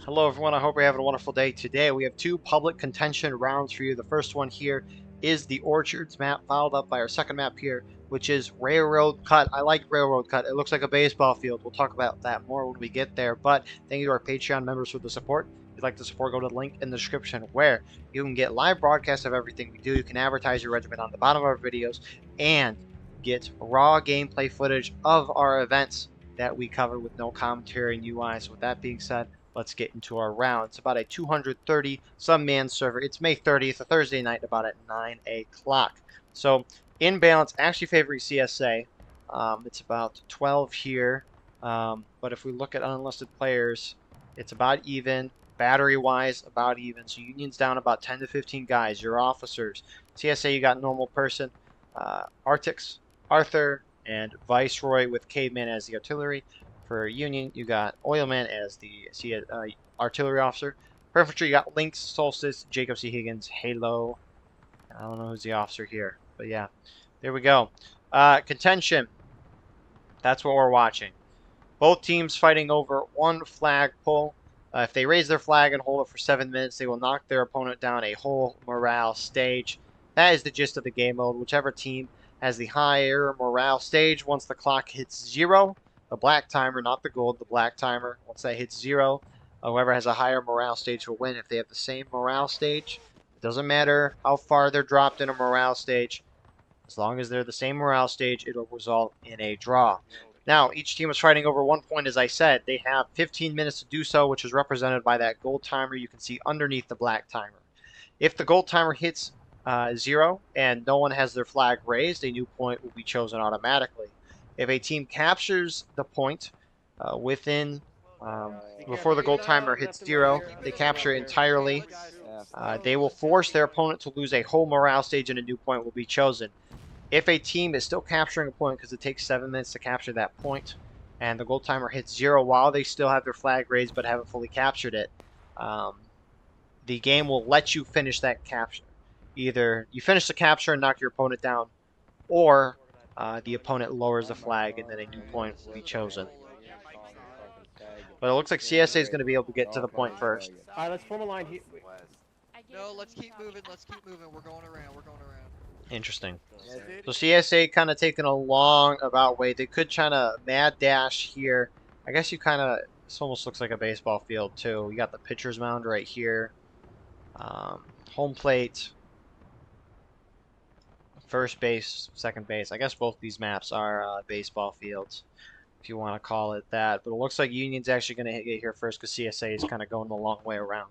Hello everyone, I hope you're having a wonderful day. Today we have two public contention rounds for you. The first one here is the Orchards map, followed up by our second map here, which is Railroad Cut. I like Railroad Cut. It looks like a baseball field. We'll talk about that more when we get there, but thank you to our Patreon members for the support. If you'd like to support, go to the link in the description where you can get live broadcasts of everything we do. You can advertise your regiment on the bottom of our videos and get raw gameplay footage of our events that we cover with no commentary and UI. So with that being said, let's get into our round. It's about a 230 some man server. It's May 30th, a Thursday night, about at 9 o'clock. So in balance, actually favoring CSA. It's about 12 here. But if we look at unlisted players, it's about even. Battery-wise, about even. So Union's down about 10 to 15 guys. Your officers. CSA, you got normal person. Artix, Arthur, and Viceroy with Caveman as the artillery. For Union, you got Oilman as the artillery officer. For infantry, you got Lynx, Solstice, Jacob C. Higgins, Halo. I don't know who's the officer here, but yeah, there we go. Contention. That's what we're watching. Both teams fighting over one flagpole. If they raise their flag and hold it for 7 minutes, they will knock their opponent down a whole morale stage. That is the gist of the game mode. Whichever team has the higher morale stage, once the clock hits 0, the black timer, not the gold, the black timer. Once that hits 0, whoever has a higher morale stage will win. If they have the same morale stage, it doesn't matter how far they're dropped in a morale stage. As long as they're the same morale stage, it'll result in a draw. Now, each team is fighting over 1 point, as I said. They have 15 minutes to do so, which is represented by that gold timer you can see underneath the black timer. If the gold timer hits 0 and no one has their flag raised, a new point will be chosen automatically. If a team captures the point before the gold timer hits 0, they capture it entirely. They will force their opponent to lose a whole morale stage and a new point will be chosen. If a team is still capturing a point, because it takes 7 minutes to capture that point, and the gold timer hits 0 while they still have their flag raised but haven't fully captured it, the game will let you finish that capture. Either you finish the capture and knock your opponent down, or the opponent lowers the flag and then a new point will be chosen. But it looks like CSA is going to be able to get to the point first. All right, let's form a line here. No, let's keep moving. Let's keep moving. We're going around. We're going around. Interesting. So CSA kind of taking a long about way. They could try to mad dash here. I guess you kind of, this almost looks like a baseball field too. You got the pitcher's mound right here. Home plate. First base, second base. I guess both these maps are baseball fields, if you want to call it that. But it looks like Union's actually going to get here first because CSA is kind of going the long way around.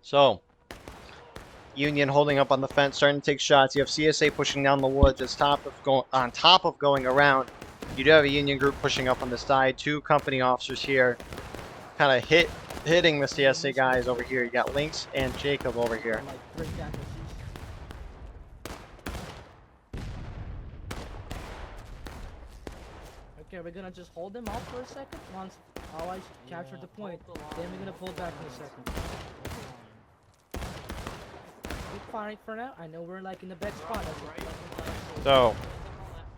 So, Union holding up on the fence, starting to take shots. You have CSA pushing down the woods on top of going around. You do have a Union group pushing up on the side. 2 company officers here, kind of hitting the CSA guys over here. You got Lynx and Jacob over here. Okay, we're gonna just hold them off for a second. Once allies capture the point, then we're gonna pull back in a second. We're fine for now. I know we're like in the back spot. So,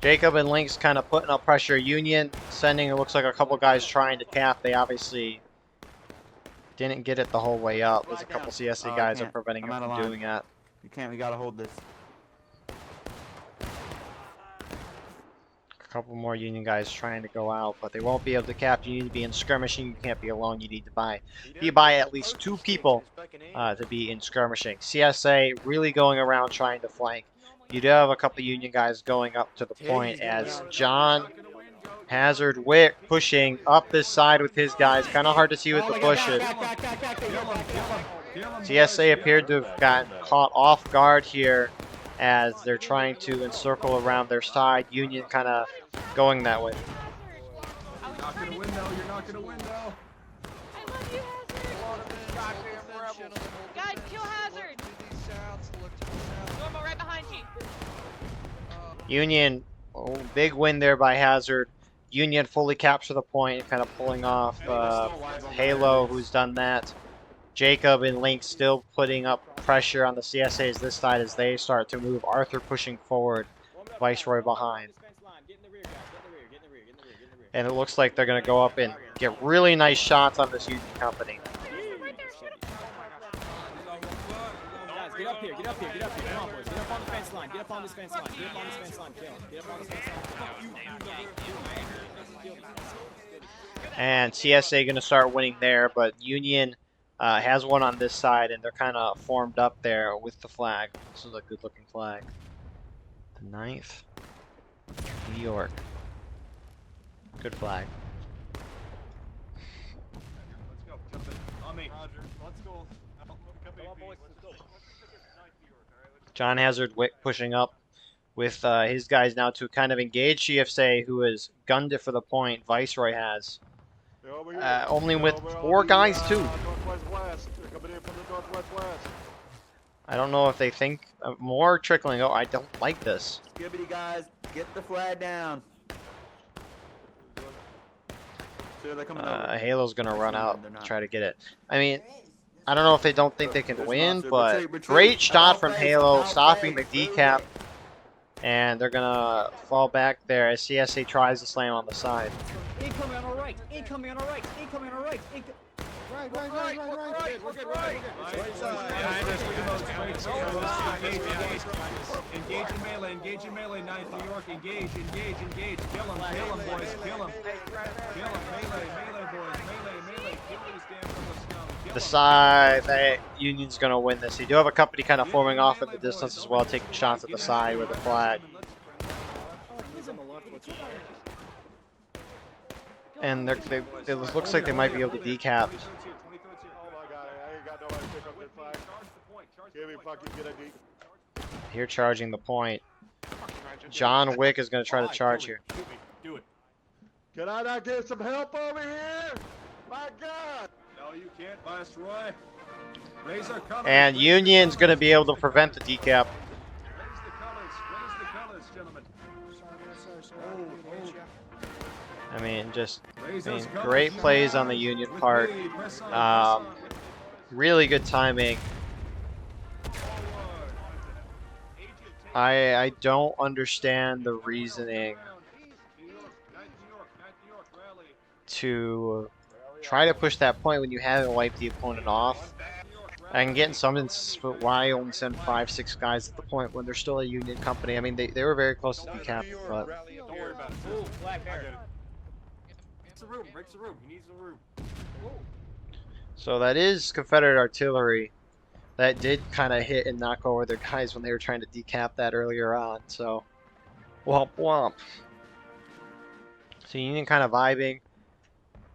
Jacob and Lynx kind of putting up pressure. Union sending, it looks like a couple guys trying to cap. They obviously didn't get it the whole way up. There's a couple CSA guys that are preventing them from doing that. You can't. We gotta hold this. A couple more Union guys trying to go out, but they won't be able to cap. You need to be in skirmishing. You can't be alone. You need to buy at least 2 people to be in skirmishing. CSA really going around trying to flank. You do have a couple Union guys going up to the point as John Hazard Wick pushing up this side with his guys. Kind of hard to see with the bushes. CSA appeared to have gotten caught off guard here as they're trying to encircle around their side. Union kind of going that way. You're knocking a window. You're knocking a window. I love you, Hazard. Guys, kill Hazard. Normal, right behind you. Union, big win there by Hazard. Union fully capture the point, kind of pulling off Halo, who's done that. Jacob and Link still putting up pressure on the CSAs this side as they start to move. Arthur pushing forward, Viceroy behind. And it looks like they're going to go up and get really nice shots on this Union company. Get up here, get up here, get up here. Come on, boys. Get up on the fence line. Get up on this fence line. Get up on this fence line. Get up on this fence line. And CSA going to start winning there, but Union has one on this side, and they're kind of formed up there with the flag. This is a good-looking flag. The 9th, New York. Good flag. Let's go. Jump in. On me. Roger. Let's go. Come on, boys. Let's go. John Hazard Wick pushing up with his guys now to kind of engage GFSA, who has gunned it for the point. Viceroy has. Only with 4 guys, too. I don't know if they think more trickling. Oh, I don't like this. Skibbity guys, get the flag down. Halo's going to run out and try to get it. I mean, I don't know if they don't think they can win, but great shot from Halo, stopping the decap. And they're going to fall back there as CSA tries to slam on the side. Incoming on our right. Incoming on our right. Incoming on our right. Right. We're good. Engage in melee. Engage in melee. 9th New York. Engage. Kill him, boys. Kill him. Melee, boys. Melee. Kill these damn little scum. The side that Union's going to win this. You do have a company kind of forming off in the distance as well, taking shots at the side with the flag. And it looks like they might be able to decap. Here charging the point. John Wick is going to try to charge here. Do it. Can I not get some help over here? My God! No, you can't, Viceroy. Razor coming. And Union's going to be able to prevent the decap. Raise the colors, gentlemen. I mean, great plays on the Union part. Really good timing. I don't understand the reasoning to try to push that point when you haven't wiped the opponent off. I can get in some instances, but why only send 5-6 guys at the point when they're still a Union company? I mean, they were very close to decap, but... Don't worry about it. Ooh, black bear. Breaks the room. Breaks the room. He needs the room. So that is Confederate artillery. That did kind of hit and knock over their guys when they were trying to decap that earlier on. So, womp womp. So Union kind of vibing,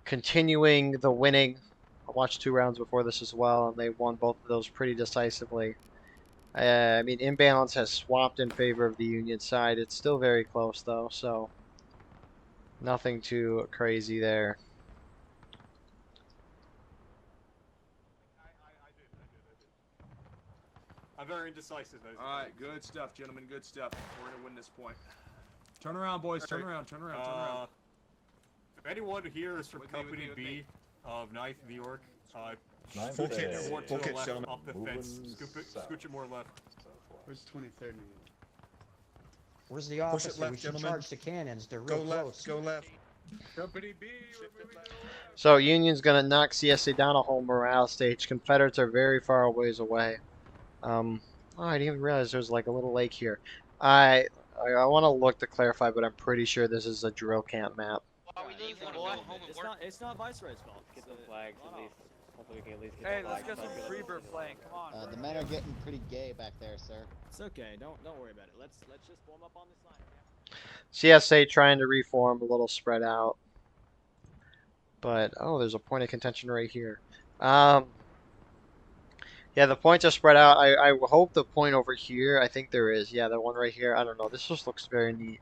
continuing the winning. I watched 2 rounds before this as well, and they won both of those pretty decisively. I mean, imbalance has swapped in favor of the Union side. It's still very close, though, so nothing too crazy there. I'm very indecisive. All right, good stuff, gentlemen. Good stuff. We're gonna win this point. Turn around, boys. Turn around. Turn around. If anyone here is from Company B of 9th New York, Full kit, left, off the fence. Scooch it more left. Where's 23rd? Where's the officer? We should charge the cannons. They're real close. Go left. Company B. So Union's gonna knock CSA down a whole morale stage. Confederates are very far a ways away. Oh, I didn't even realize there's like a little lake here. I want to look to clarify, but I'm pretty sure this is a drill camp map. It's not Viceroy's fault. Get the flags at least. Hopefully we can at least get Hey, the let's flags. get some Freebird playing. Come on. The men are getting pretty gay back there, sir. It's okay. Don't worry about it. Let's just form up on this line. CSA trying to reform, a little spread out. But, oh, there's a point of contention right here. Yeah, the points are spread out. I hope the point over here, I think there is. Yeah, the one right here. I don't know. This just looks very neat.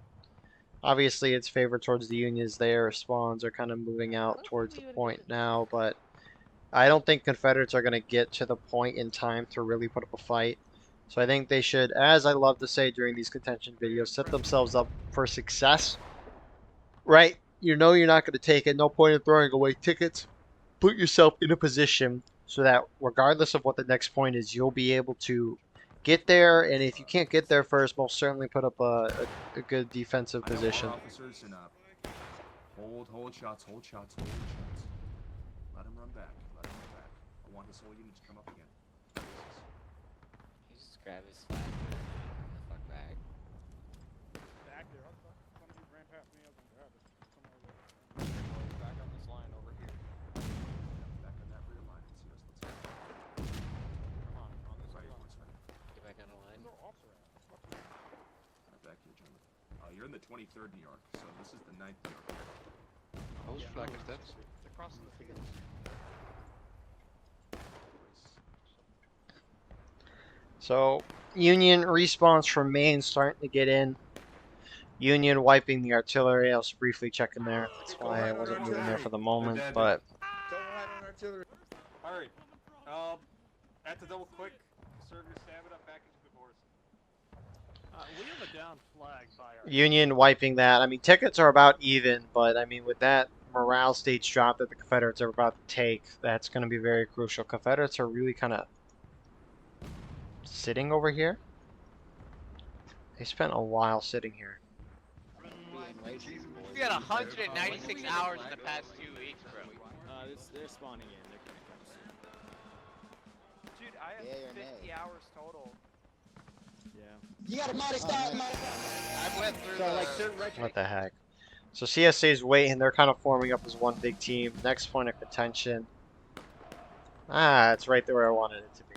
Obviously, it's favored towards the Unions there. Spawns are kind of moving out towards the point now, but I don't think Confederates are going to get to the point in time to really put up a fight. So I think they should, as I love to say during these contention videos, set themselves up for success. Right? You know you're not going to take it. No point in throwing away tickets. Put yourself in a position so that regardless of what the next point is, you'll be able to get there. And if you can't get there first, most certainly put up a good defensive position. Officers and hold shots. Let him run back. I want this whole unit to come up again. He just grab his flag. Fuck back. Back there. Somebody ran past me. I was gonna grab it. Back on this line over here. Back on that rear line and see us. Let's go. Come on this Right, line. right. Get back on the line. No officer. Right back here, gentlemen. You're in the 23rd New York, so this is the 9th New York. Whose flag is that? It's across the field. So Union response from Maine starting to get in. Union wiping the artillery. I was briefly checking there. That's why I wasn't moving there for the moment, but Alright. At the double quick, serve your stamina back into the doors. We have a down flag by our... Union wiping that. I mean, tickets are about even, but I mean, with that morale stage drop that the Confederates are about to take, that's going to be very crucial. Confederates are really kind of sitting over here. They spent a while sitting here. We had 196 hours in the past 2 weeks, bro. They're spawning in. They're gonna come soon. Dude, I have 50 hours total. Yeah. You got a modest out, I went through What the heck? So CSA's waiting. They're kind of forming up as one big team. Next point of contention. Ah, it's right there where I wanted it to be.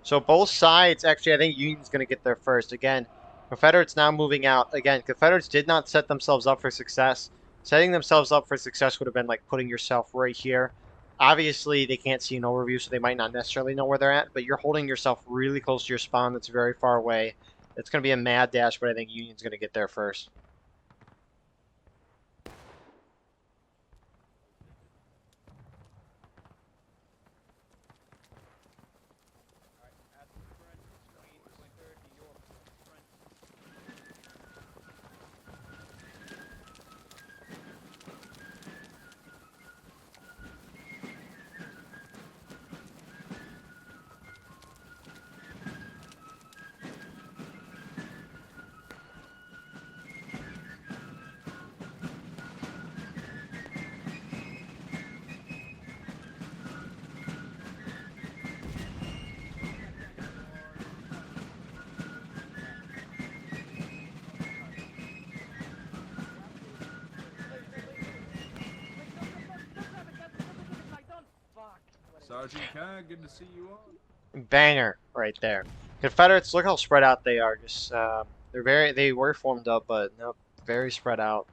So both sides, actually, I think Union's going to get there first. Again, Confederates now moving out. Again, Confederates did not set themselves up for success. Setting themselves up for success would have been like putting yourself right here. Obviously, they can't see an overview, so they might not necessarily know where they're at, but you're holding yourself really close to your spawn that's very far away. It's going to be a mad dash, but I think Union's going to get there first. Sergeant Kag, good to see you all. Banger right there. Confederates, look how spread out they are. Just they were formed up, but nope, very spread out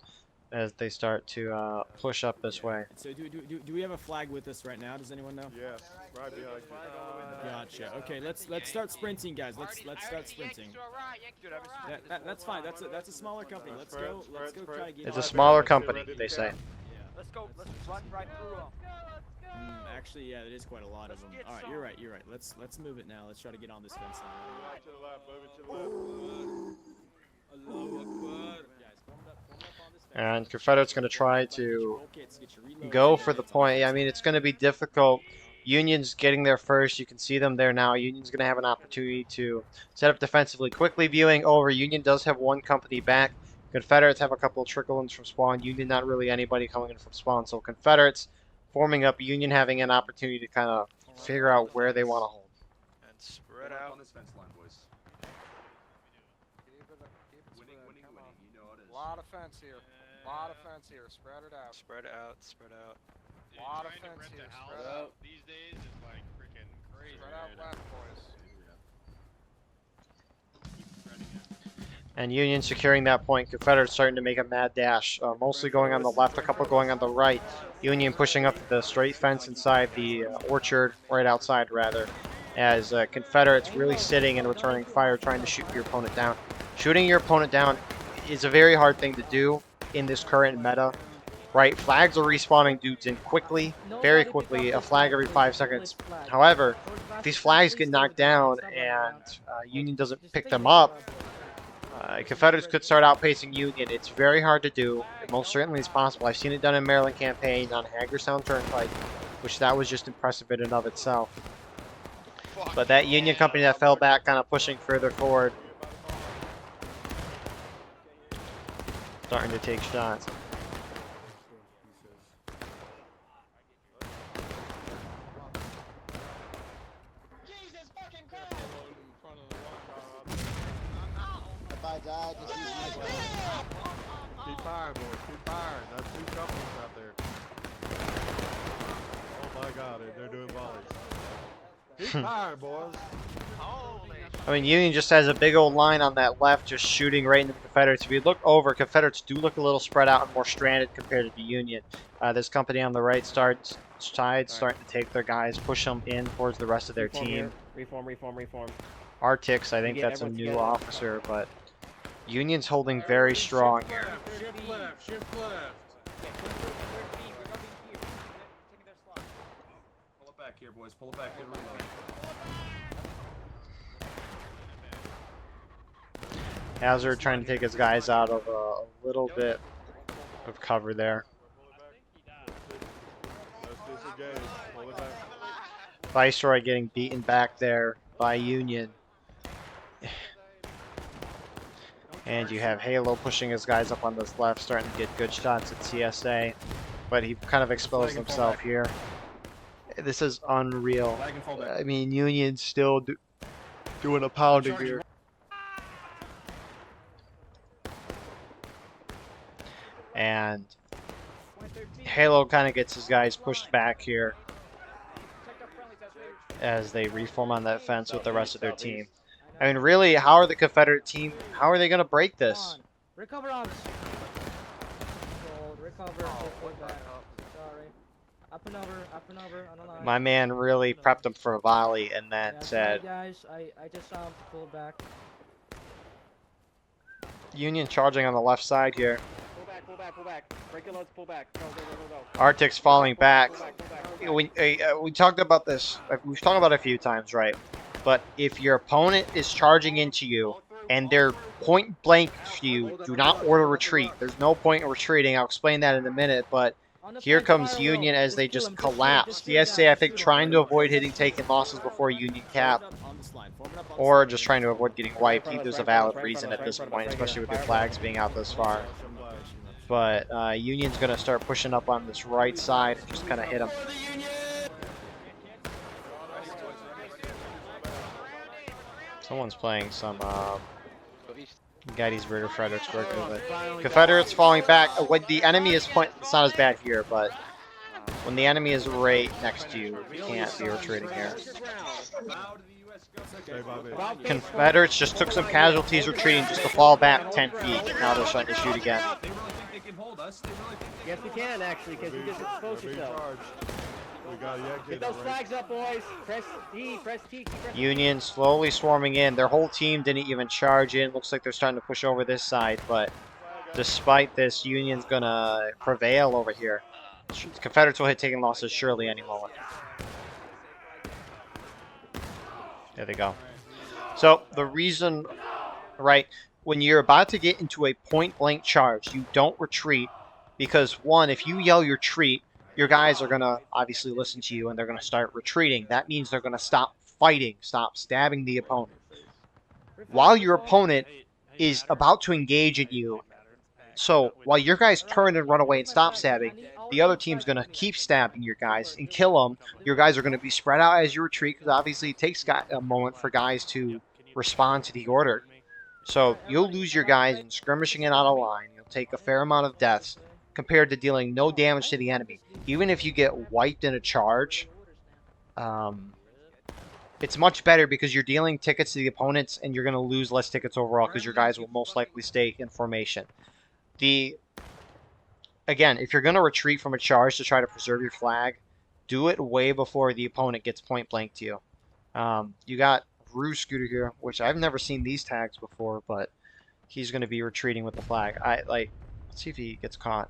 as they start to push up this way. So do we have a flag with us right now? Does anyone know? Yes, right behind you. Gotcha. Okay, let's start sprinting, guys. Let's start sprinting. That's fine. That's a smaller company. Let's go try to get. It's a smaller company, they say. Yeah. Let's go. Let's run right through them. Actually, yeah, it is quite a lot of them. All right, you're right. Let's move it now. Let's try to get on this fence line. To the left, move it to the left. And Confederates going to try to go for the point. I mean, it's going to be difficult. Union's getting there first. You can see them there now. Union's going to have an opportunity to set up defensively. Quickly viewing over. Union does have one company back. Confederates have a couple of trickle-ins from spawn. Union, not really anybody coming in from spawn. So Confederates forming up. Union having an opportunity to kind of figure out where they want to hold. And spread out on this fence line, boys. Winning. You know it is. Lot of fence here. Lot of fence here. Spread it out. Spread out. Lot of fence here. Spread out. These days is like freaking crazy. Spread out left, boys. And Union securing that point. Confederates starting to make a mad dash. Mostly going on the left, a couple going on the right. Union pushing up the straight fence inside the orchard, right outside rather, as Confederates really sitting and returning fire, trying to shoot your opponent down. Shooting your opponent down is a very hard thing to do in this current meta, right? Flags are respawning dudes in quickly, very quickly, a flag every 5 seconds. However, if these flags get knocked down and Union doesn't pick them up, Confederates could start outpacing Union. It's very hard to do. It most certainly is possible. I've seen it done in Maryland campaign, on Hagerstown Turnpike. which that was just impressive in and of itself. But that Union company that fell back, kind of pushing further forward, starting to take shots. If I die, just use my gun. Keep firing, boys. Keep firing. That's 2 companies out there. Oh my God, they're doing volleys. Keep firing, boys. I mean, Union just has a big old line on that left, just shooting right into the Confederates. If you look over, Confederates do look a little spread out and more stranded compared to the Union. This company on the right starting to take their guys, push them in towards the rest of their team. Reform. Artix, I think that's a new officer, but Union's holding very strong here. Shift left. Shift left. Pull it back here, boys. Pull it back here. Reload. Hazard trying to take his guys out of a little bit of cover there. Viceroy getting beaten back there by Union. And you have Halo pushing his guys up on this left, starting to get good shots at CSA. But he kind of exposed himself here. This is unreal. I mean, Union's still doing a pounding here. And Halo kind of gets his guys pushed back here as they reform on that fence with the rest of their team. I mean, really, how are the Confederate team, how are they going to break this? Recover arms. Recover. Sorry. Up and over. On the line. My man really prepped him for a volley and then said, guys, I just saw him pull back. Union charging on the left side here. Pull back. Break your loads, pull back. Go. Arctic's falling back. We talked about this. We've talked about it a few times, right? But if your opponent is charging into you and they're point blank to you, do not order retreat. There's no point in retreating. I'll explain that in a minute. But here comes Union as they just collapse. CSA, I think, trying to avoid hitting taken losses before Union cap, or just trying to avoid getting wiped. There's a valid reason at this point, especially with their flags being out this far. But Union's going to start pushing up on this right side and just kind of hit them. Someone's playing some Gettysburg or Fredericksburg, but Confederates falling back. When the enemy is pointing, it's not as bad here, but when the enemy is right next to you, you can't be retreating here. Confederates just took some casualties retreating just to fall back 10 feet. Now they're starting to shoot again. Yes, we can actually, because you just exposed yourself. Get those flags up, boys. Press T. Union slowly swarming in. Their whole team didn't even charge in. Looks like they're starting to push over this side, but despite this, Union's gonna prevail over here. Confederates will hit taking losses surely any moment. There they go. So the reason, right, when you're about to get into a point-blank charge, you don't retreat because, one, if you yell retreat, your guys are going to obviously listen to you and they're going to start retreating. That means they're going to stop fighting, stop stabbing the opponent. While your opponent is about to engage at you, so while your guys turn and run away and stop stabbing, the other team's going to keep stabbing your guys and kill them. Your guys are going to be spread out as you retreat because obviously it takes a moment for guys to respond to the order. So you'll lose your guys in skirmishing and out of line. You'll take a fair amount of deaths compared to dealing no damage to the enemy. Even if you get wiped in a charge, it's much better because you're dealing tickets to the opponents and you're going to lose less tickets overall because your guys will most likely stay in formation. Again, if you're going to retreat from a charge to try to preserve your flag, do it way before the opponent gets point blank to you. You got Rue Scooter here, which I've never seen these tags before, but he's going to be retreating with the flag. Let's see if he gets caught.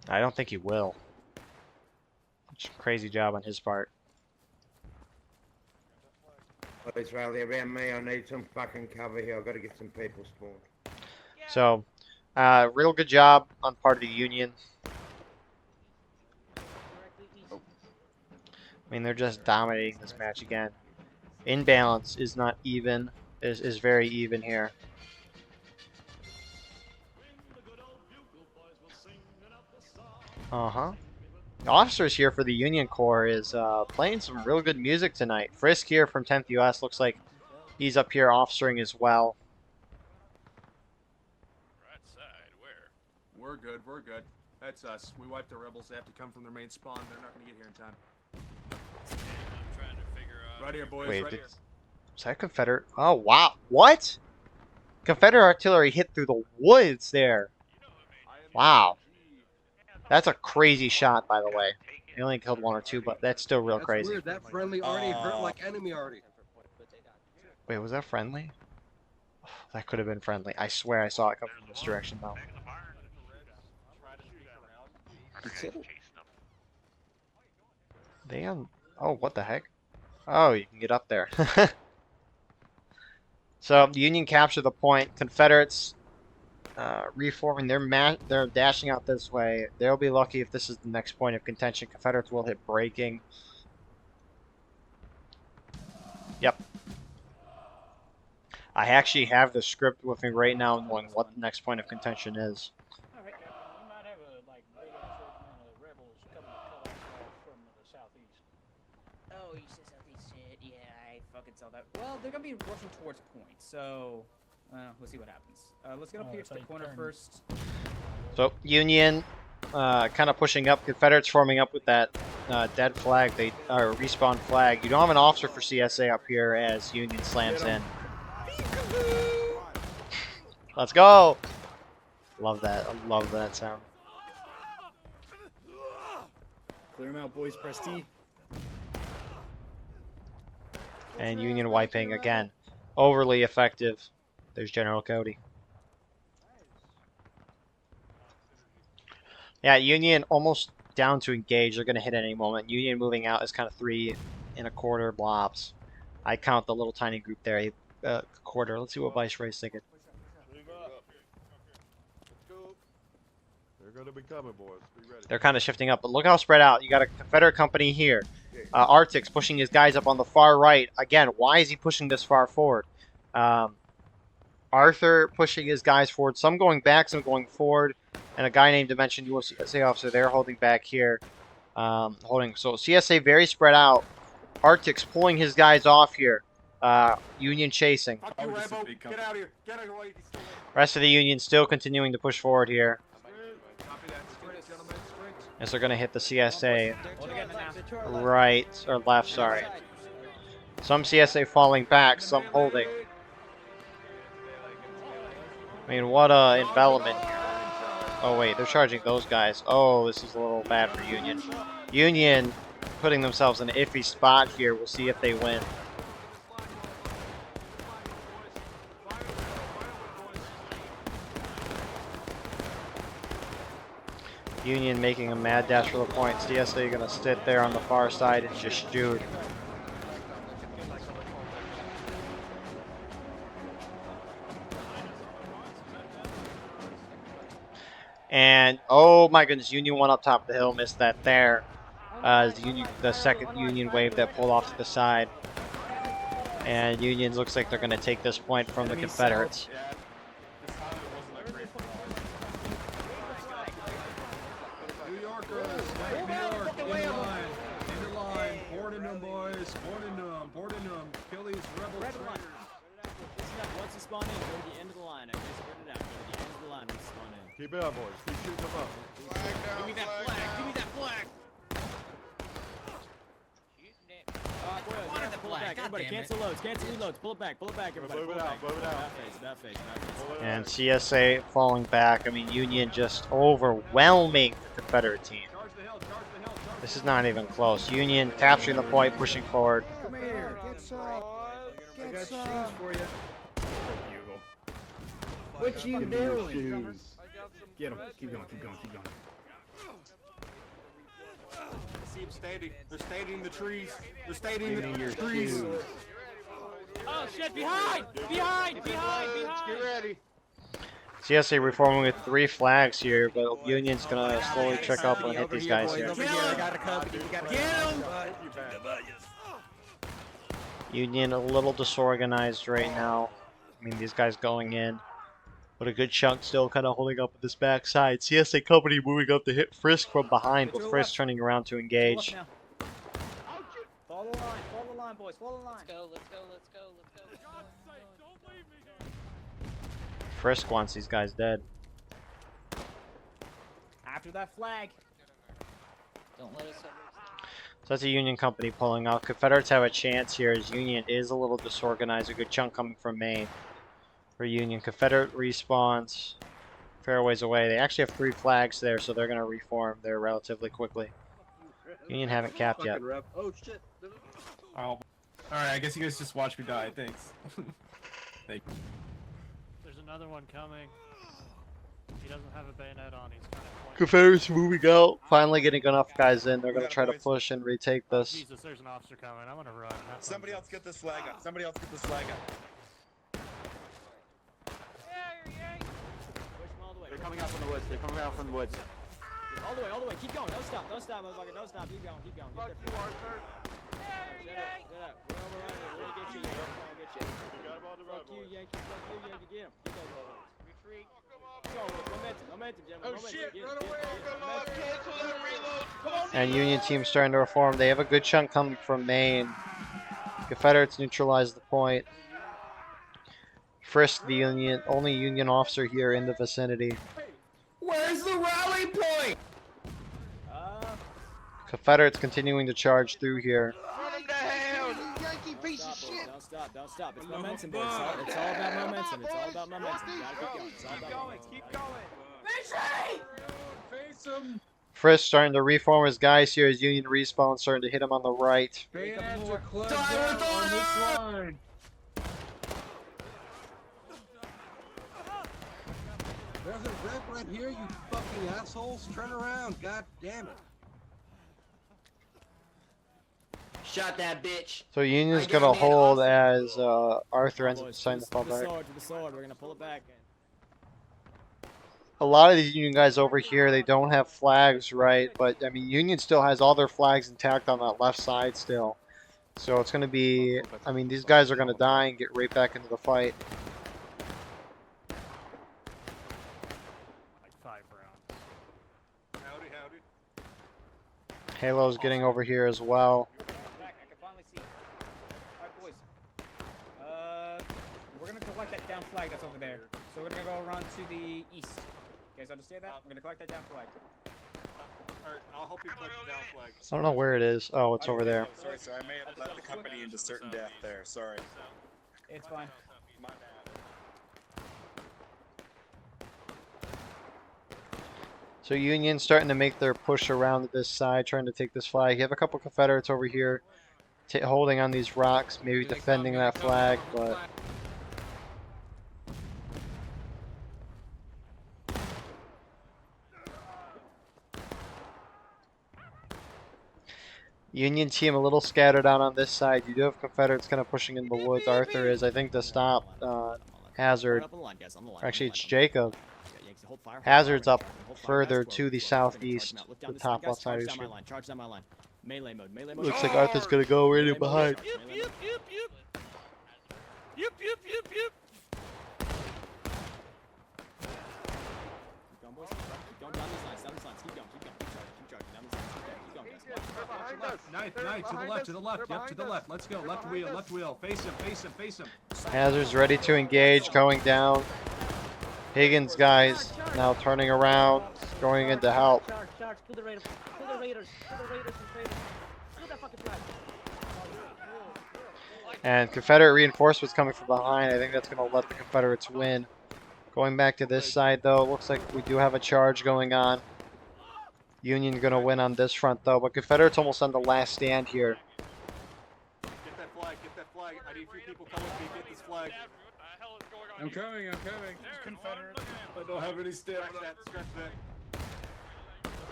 I don't think he will. Crazy job on his part. Please rally around me. I need some fucking cover here. I've got to get some people spawned. So, Real good job on part of the Union. I mean, they're just dominating this match again. Imbalance is not even, is very even here. Uh-huh. The officers here for the Union Corps is playing some real good music tonight. Frisk here from 10th US looks like he's up here officering as well. Right side, where? We're good, we're good. That's us. We wiped the rebels. They have to come from their main spawn. They're not going to get here in time. I'm trying to figure out... Right here, boys, Wait, right here. is that Confederate? Oh, wow. What? Confederate artillery hit through the woods there. Wow. That's a crazy shot, by the way. They only killed 1 or 2, but that's still real crazy. Weird. That friendly already hurt like enemy already. Wait, was that friendly? That could have been friendly. I swear I saw it come from this direction, though. They on... Oh, what the heck? Oh, you can get up there. So, the Union captured the point. Confederates reforming. They're dashing out this way. They'll be lucky if this is the next point of contention. Confederates will hit breaking. Yep. I actually have the script with me right now knowing what the next point of contention is. Alright, we might have a like big ass regiment of rebels coming to cut us off from the southeast. Oh, you said southeast shit. Yeah, I fucking saw that. Well, they're gonna be rushing towards point, so we'll see what happens. Let's get up here to the corner first. So Union kind of pushing up. Confederates forming up with that dead flag. They are respawn flag. You don't have an officer for CSA up here as Union slams in. Let's go. Love that. I love that sound. Clear them out, boys. Press T. And Union wiping again. Overly effective. There's General Cody. Yeah, Union almost down to engage. They're going to hit at any moment. Union moving out is kind of 3 1/4 blobs. I count the little tiny group there. A quarter. Let's see what Viceroy's thinking. They're going to be coming, boys. Be ready. They're kind of shifting up, but look how spread out. You got a Confederate company here. Arctic's pushing his guys up on the far right. Again, why is he pushing this far forward? Arthur pushing his guys forward. Some going back, some going forward. And a guy named Dimension USA officer, they're holding back here. So CSA very spread out. Arctic's pulling his guys off here. Union chasing. Fuck you, Rebel. Get out of here. Get out of here. Rest of the Union still continuing to push forward here. Copy that. Sprint, gentlemen. Sprint. As they're going to hit the CSA right, or left, sorry. Some CSA falling back, some holding. I mean, what a envelopment here. Oh, wait, they're charging those guys. Oh, this is a little bad for Union. Union putting themselves in an iffy spot here. We'll see if they win. Union making a mad dash for the point. CSA going to sit there on the far side and just shoot. And oh my goodness, Union one up top of the hill, missed that there. The second Union wave that pulled off to the side. And Union looks like they're going to take this point from the Confederates. New Yorkers, New York, in line, boarding them, boys, boarding them, kill these rebel traitors. Once you spawn in, go to the end of the line. I just spread it out. Go to the end of the line when you spawn in. Keep it up, boys. Keep shooting them up. Give me that flag. Give me that flag. Everybody, cancel loads, cancel reloads, pull it back, everybody. Move it out, move it out. That face. And CSA falling back. I mean, Union just overwhelming the Confederate team. This is not even close. Union capturing the point, pushing forward. Come here. Get some. Get some. for you. What you doing? Get him. Keep going, keep going, keep going. See them standing. They're standing in the trees. They're standing in the trees. Oh shit! Behind! Behind! Behind! Get ready. CSA reforming with 3 flags here, but Union's gonna slowly trick up and hit these guys here. Union a little disorganized right now. I mean, these guys going in, but a good chunk still kind of holding up with this backside. CSA Company moving up to hit Frisk from behind, but Frisk turning around to engage. Follow the line, boys, follow the line. Let's go, let's go, let's go, let's go. Frisk wants these guys dead. After that flag. Don't let us So that's a Union company pulling out. Confederates have a chance here as Union is a little disorganized. A good chunk coming from Maine for Union. Confederate respawns fair ways away. They actually have 3 flags there, so they're going to reform there relatively quickly. Union haven't capped yet. Oh shit. Oh. Alright, I guess you guys just watch me die. Thanks. Thank you. There's another one coming. He doesn't have a bayonet on. He's kind of Confederates moving out. Finally getting enough guys in. They're going to try to push and retake this. Jesus, there's an officer coming. I'm gonna run. Somebody else get this flag up. Somebody else get this flag up. They're coming out from the woods. They're coming out from the woods. All the way. Keep going. Don't stop, motherfucker. Don't stop. Keep going. Fuck you, Arthur. Shut up. We're gonna get you. We're gonna get you. Fuck you, Yankee. Get him. Get those motherfuckers. Retreat. Go. Momentum, gentlemen. Oh shit, run away. Cancel that reload. Come on. And Union team starting to reform. They have a good chunk coming from Maine. Confederates neutralize the point. Frisk, the only Union officer here in the vicinity. Where's the rally point? Confederates continuing to charge through here. Run him down. Yankee piece of shit. Don't stop. It's momentum, boys. It's all about momentum. You gotta keep going. Keep going. Face him. Frisk starting to reform his guys here as Union respawn, starting to hit him on the right. Bayonets are closed down on this line. There's a rep right here, you fucking assholes. Turn around, god damn it. Shot that bitch. So Union's going to hold as Arthur ends up deciding to fall back. To the sword. We're gonna pull it back. A lot of these Union guys over here, they don't have flags, right? But, I mean, Union still has all their flags intact on that left side still. So it's going to be, I mean, these guys are going to die and get right back into the fight. like 5 rounds. Howdy. Halo's getting over here as well. Back. I can finally see. Alright, boys. We're gonna collect that down flag that's over there. So we're gonna go around to the east. You guys understand that? We're gonna collect that down flag. Alright, I'll help you collect the down flag. I don't know where it is. Oh, it's over there. Sorry, sir. I may have led the company into certain death there. Sorry. It's fine. My bad. So Union's starting to make their push around this side, trying to take this flag. You have a couple Confederates over here holding on these rocks, maybe defending that flag, but... Union team a little scattered out on this side. You do have Confederates kind of pushing in the woods. Arthur is, I think, to stop Hazard. Actually, it's Jacob. Hazard's up further to the southeast, the top left side of the screen. Charge down my line. Melee mode. Melee mode. Looks like Arthur's going to go right in behind. Knife, to the left. Yep, to the left. Let's go. Left wheel. Face him. Hazard's ready to engage, going down. Higgins guys now turning around, going in to help. Charge, kill the raiders, and raiders. Kill that fucking flag. And Confederate reinforcements coming from behind. I think that's going to let the Confederates win. Going back to this side, though, looks like we do have a charge going on. Union going to win on this front, though. But Confederates almost on the last stand here. Get that flag. I need 3 people coming to get this flag. I'm coming. Confederate. I don't have any stamina. Scratch that.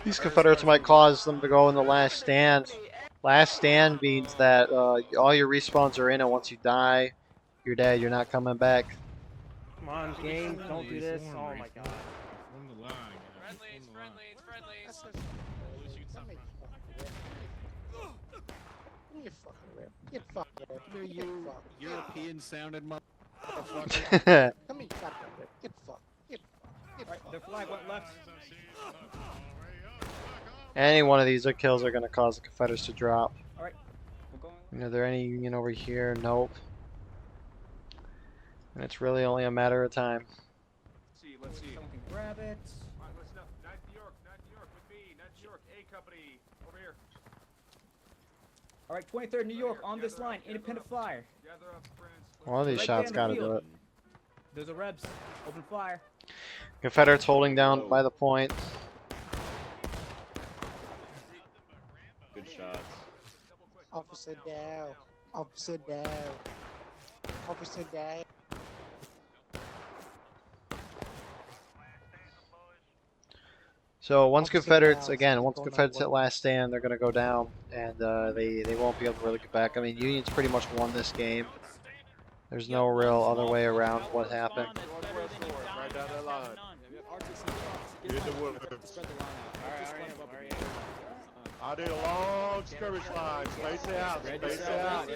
These Confederates might cause them to go in the last stand. Last stand means that all your respawns are in, and once you die, you're dead. You're not coming back. Come on, game. Don't do this. Oh my god. Form the line, guys. Friendlies. Get fucking ripped. Get fucking ripped. Get fucked. European sounded motherfucker. Come here, fucking ripped. Get fucked. Get fucked. Get fucked. The flag went left. Any one of these kills are going to cause the Confederates to drop. All right, we're going. Are there any Union over here? Nope. And it's really only a matter of time. Let's see. Someone can grab it. All right, listen up. Not New York with me. Not New York, A Company, over here. All right, 23rd New York on this line. Independent fire. Gather up, friends. One of these Right shots there got in to the do field. it. Those are Rebs. Open fire. Confederates holding down by the point. Good shots. Officer down. Officer down. Officer down. So once Officer Confederates, down, again, once 6491. Confederates hit last stand, they're going to go down, and they won't be able to really get back. I mean, Union's pretty much won this game. There's no real other way around what happened. Right down that line. In the woods. I did a long skirmish line. Space it out. Space it out.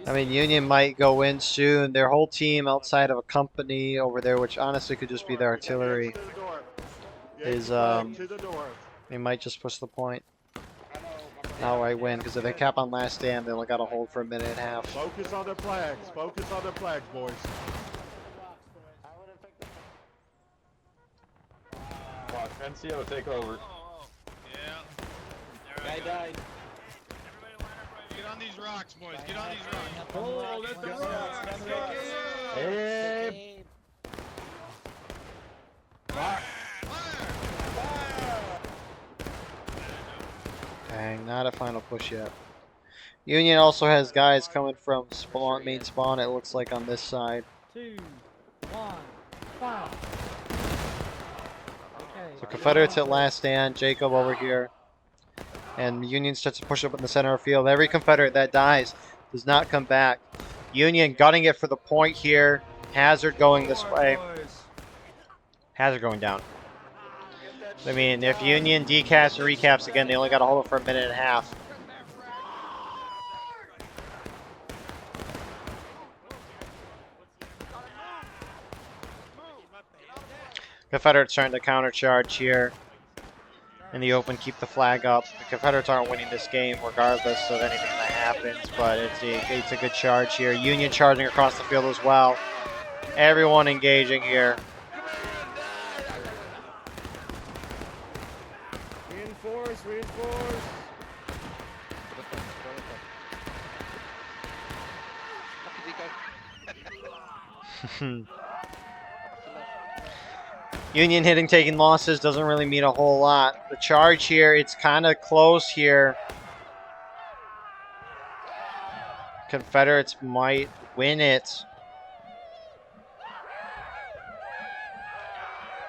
I mean, Union might go in soon. Their whole team outside of a company over there, which honestly could just be their artillery, is they might just push the point. Outright win, because if they cap on last stand, they only got to hold for a minute and a half. Focus on their flags. Focus on their flags, boys. Watch NCO take over. Guy died. Get on these rocks, boys. Get on these rocks. Oh, let the rocks kick in. Hey. Dang, not a final push yet. Union also has guys coming from spawn, main spawn, it looks like on this side. 2, 1, fire. Okay. So Confederates at last stand, Jacob over here. And Union starts to push up in the center of the field. Every Confederate that dies does not come back. Union gutting it for the point here. Hazard going this way. Hazard going down. I mean, if Union decaps or recaps again, they only got to hold it for a minute and a half. Confederates trying to countercharge here in the open, keep the flag up. The Confederates aren't winning this game regardless of anything that happens, but it's a good charge here. Union charging across the field as well. Everyone engaging here. Reinforce, reinforce. Union hitting, taking losses doesn't really mean a whole lot. The charge here, it's kind of close here. Confederates might win it.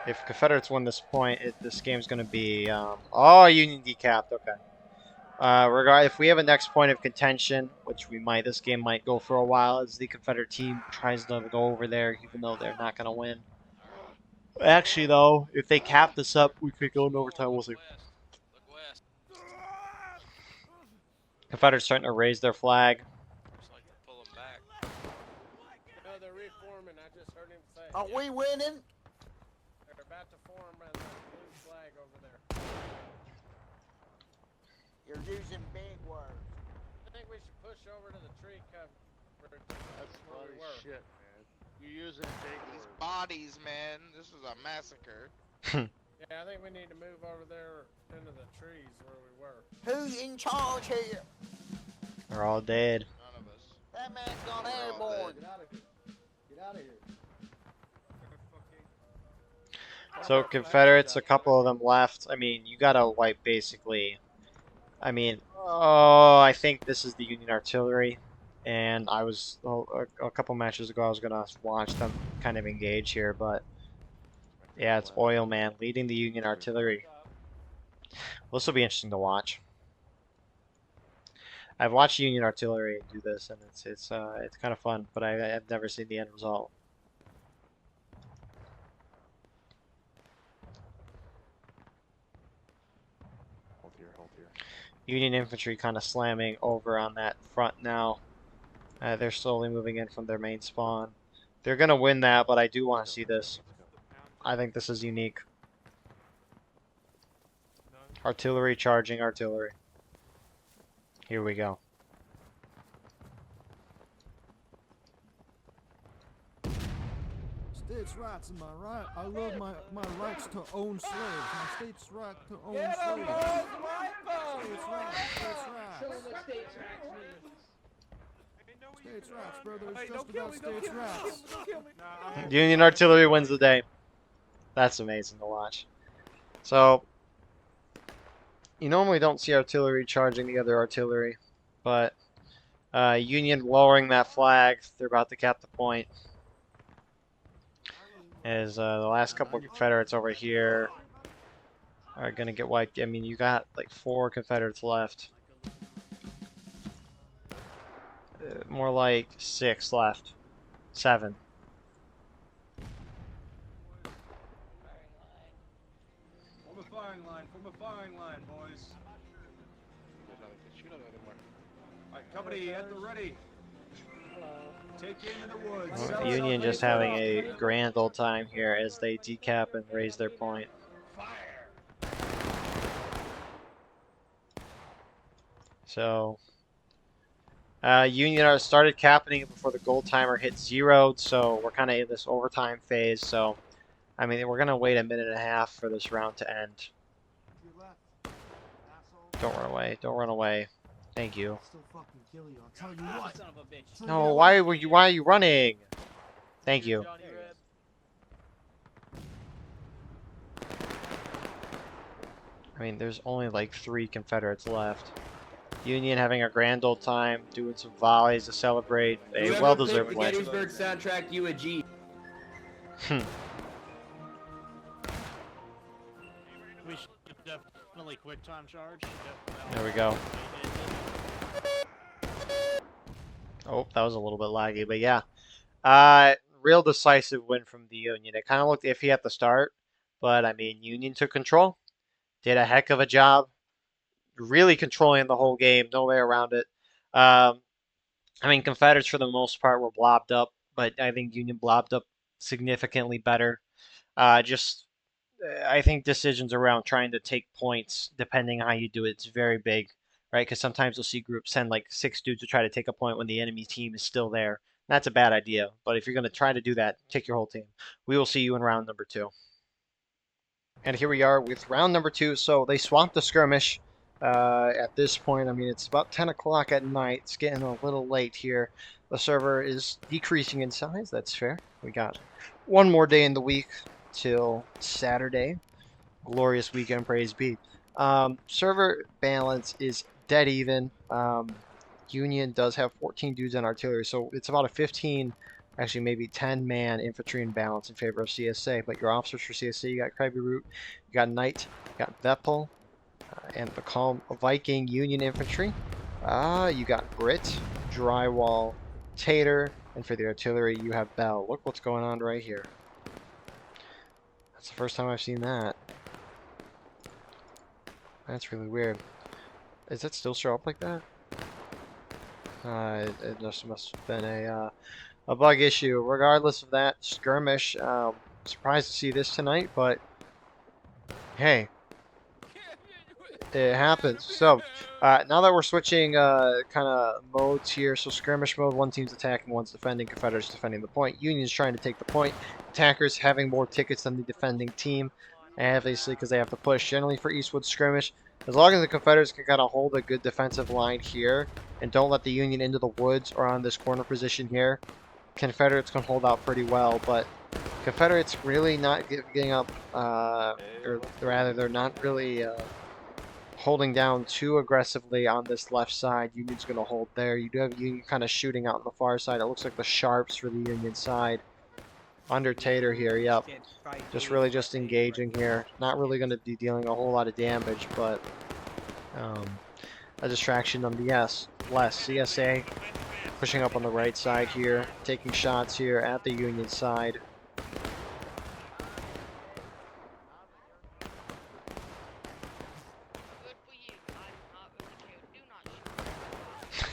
If Confederates win this point, this game's going to be... oh, Union decapped. Okay. If we have a next point of contention, which we might, this game might go for a while as the Confederate team tries to go over there, even though they're not going to win. Actually, though, if they cap this up, we could go into overtime. We'll see. Confederates starting to raise their flag. No, they're reforming. I just heard him say. Are we winning? They're about to form the blue flag over there. You're using big words. I think we should push over to the tree cover. That's funny shit, man. You're using big These bodies, man. This is a massacre. Yeah, I think we need to move over there into the trees where we were. Who's in charge here? They're all dead. None of us. That man's gone airborne. Get out of here. Get out of here. So Confederates, a couple of them left. I mean, you gotta wipe basically. I mean, oh, I think this is the Union artillery. And I was, a couple matches ago, I was gonna watch them kind of engage here, but yeah, it's Oil Man leading the Union artillery. Well, this will be interesting to watch. I've watched Union artillery do this, and it's kind of fun, but I've never seen the end result. Hold here, hold here. Union infantry kind of slamming over on that front now. They're slowly moving in from their main spawn. They're gonna win that, but I do want to see this. I think this is unique. Artillery charging artillery. Here we go. States' rights, am I right? I love my rights to own slaves. My state's right to own slaves. States' rights, states' rights. Show them what states' rights means. States' rights, brother. It's just about states' rights. Union artillery wins the day. That's amazing to watch. So, you normally don't see artillery charging the other artillery, but Union lowering that flag. They're about to cap the point. As the last couple of Confederates over here are going to get wiped. I mean, you got like 4 Confederates left. More like 6 left. 7. Form a firing line, boys. Alright, company at the ready. Take aim in the woods. Well, Union just having a grand old time here as they decap and raise their point. So, Union started capping it before the gold timer hit 0, so we're kind of in this overtime phase. So, I mean, we're going to wait a minute and a half for this round to end. Don't run away. Don't run away. Thank you. No, why are you running? Thank you. I mean, there's only like 3 Confederates left. Union having a grand old time, doing some volleys to celebrate a well-deserved win. Gettysburg soundtrack, you a G. We should definitely quick time charge. There we go. Oh, that was a little bit laggy, but yeah. Real decisive win from the Union. It kind of looked iffy at the start, but I mean, Union took control, did a heck of a job, really controlling the whole game, no way around it. I mean, Confederates for the most part were blobbed up, but I think Union blobbed up significantly better. I think decisions around trying to take points, depending on how you do it, it's very big, right? Because sometimes you'll see groups send like 6 dudes to try to take a point when the enemy team is still there. That's a bad idea. But if you're going to try to do that, take your whole team. We will see you in round number 2. And here we are with round number 2. So they swamped the skirmish at this point. I mean, it's about 10 o'clock at night. It's getting a little late here. The server is decreasing in size. That's fair. We got one more day in the week till Saturday. Glorious weekend, praise be. Server balance is dead even. Union does have 14 dudes on artillery, so it's about a 15, actually maybe 10-man infantry in balance in favor of CSA. But your officers for CSA, you got Krabby Root, you got Knight, you got Veppel, and the Calm Viking Union infantry. You got Brit, Drywall, Tater, and for the artillery, you have Bell. Look what's going on right here. That's the first time I've seen that. That's really weird. Does that still show up like that? It just must have been a bug issue. Regardless of that, skirmish. Surprised to see this tonight, but hey, it happens. So now that we're switching kind of modes here, so skirmish mode, one team's attacking, one's defending. Confederates defending the point. Union's trying to take the point. Attackers having more tickets than the defending team, obviously because they have to push. Generally for Eastwood skirmish, as long as the Confederates can kind of hold a good defensive line here and don't let the Union into the woods or on this corner position here, Confederates can hold out pretty well. But Confederates really not getting up, or rather they're not really holding down too aggressively on this left side. Union's going to hold there. You do have Union kind of shooting out on the far side. It looks like the Sharps for the Union side. Under Tater here, yep. Just really just engaging here. Not really going to be dealing a whole lot of damage, but a distraction nonetheless. less. CSA pushing up on the right side here, taking shots here at the Union side.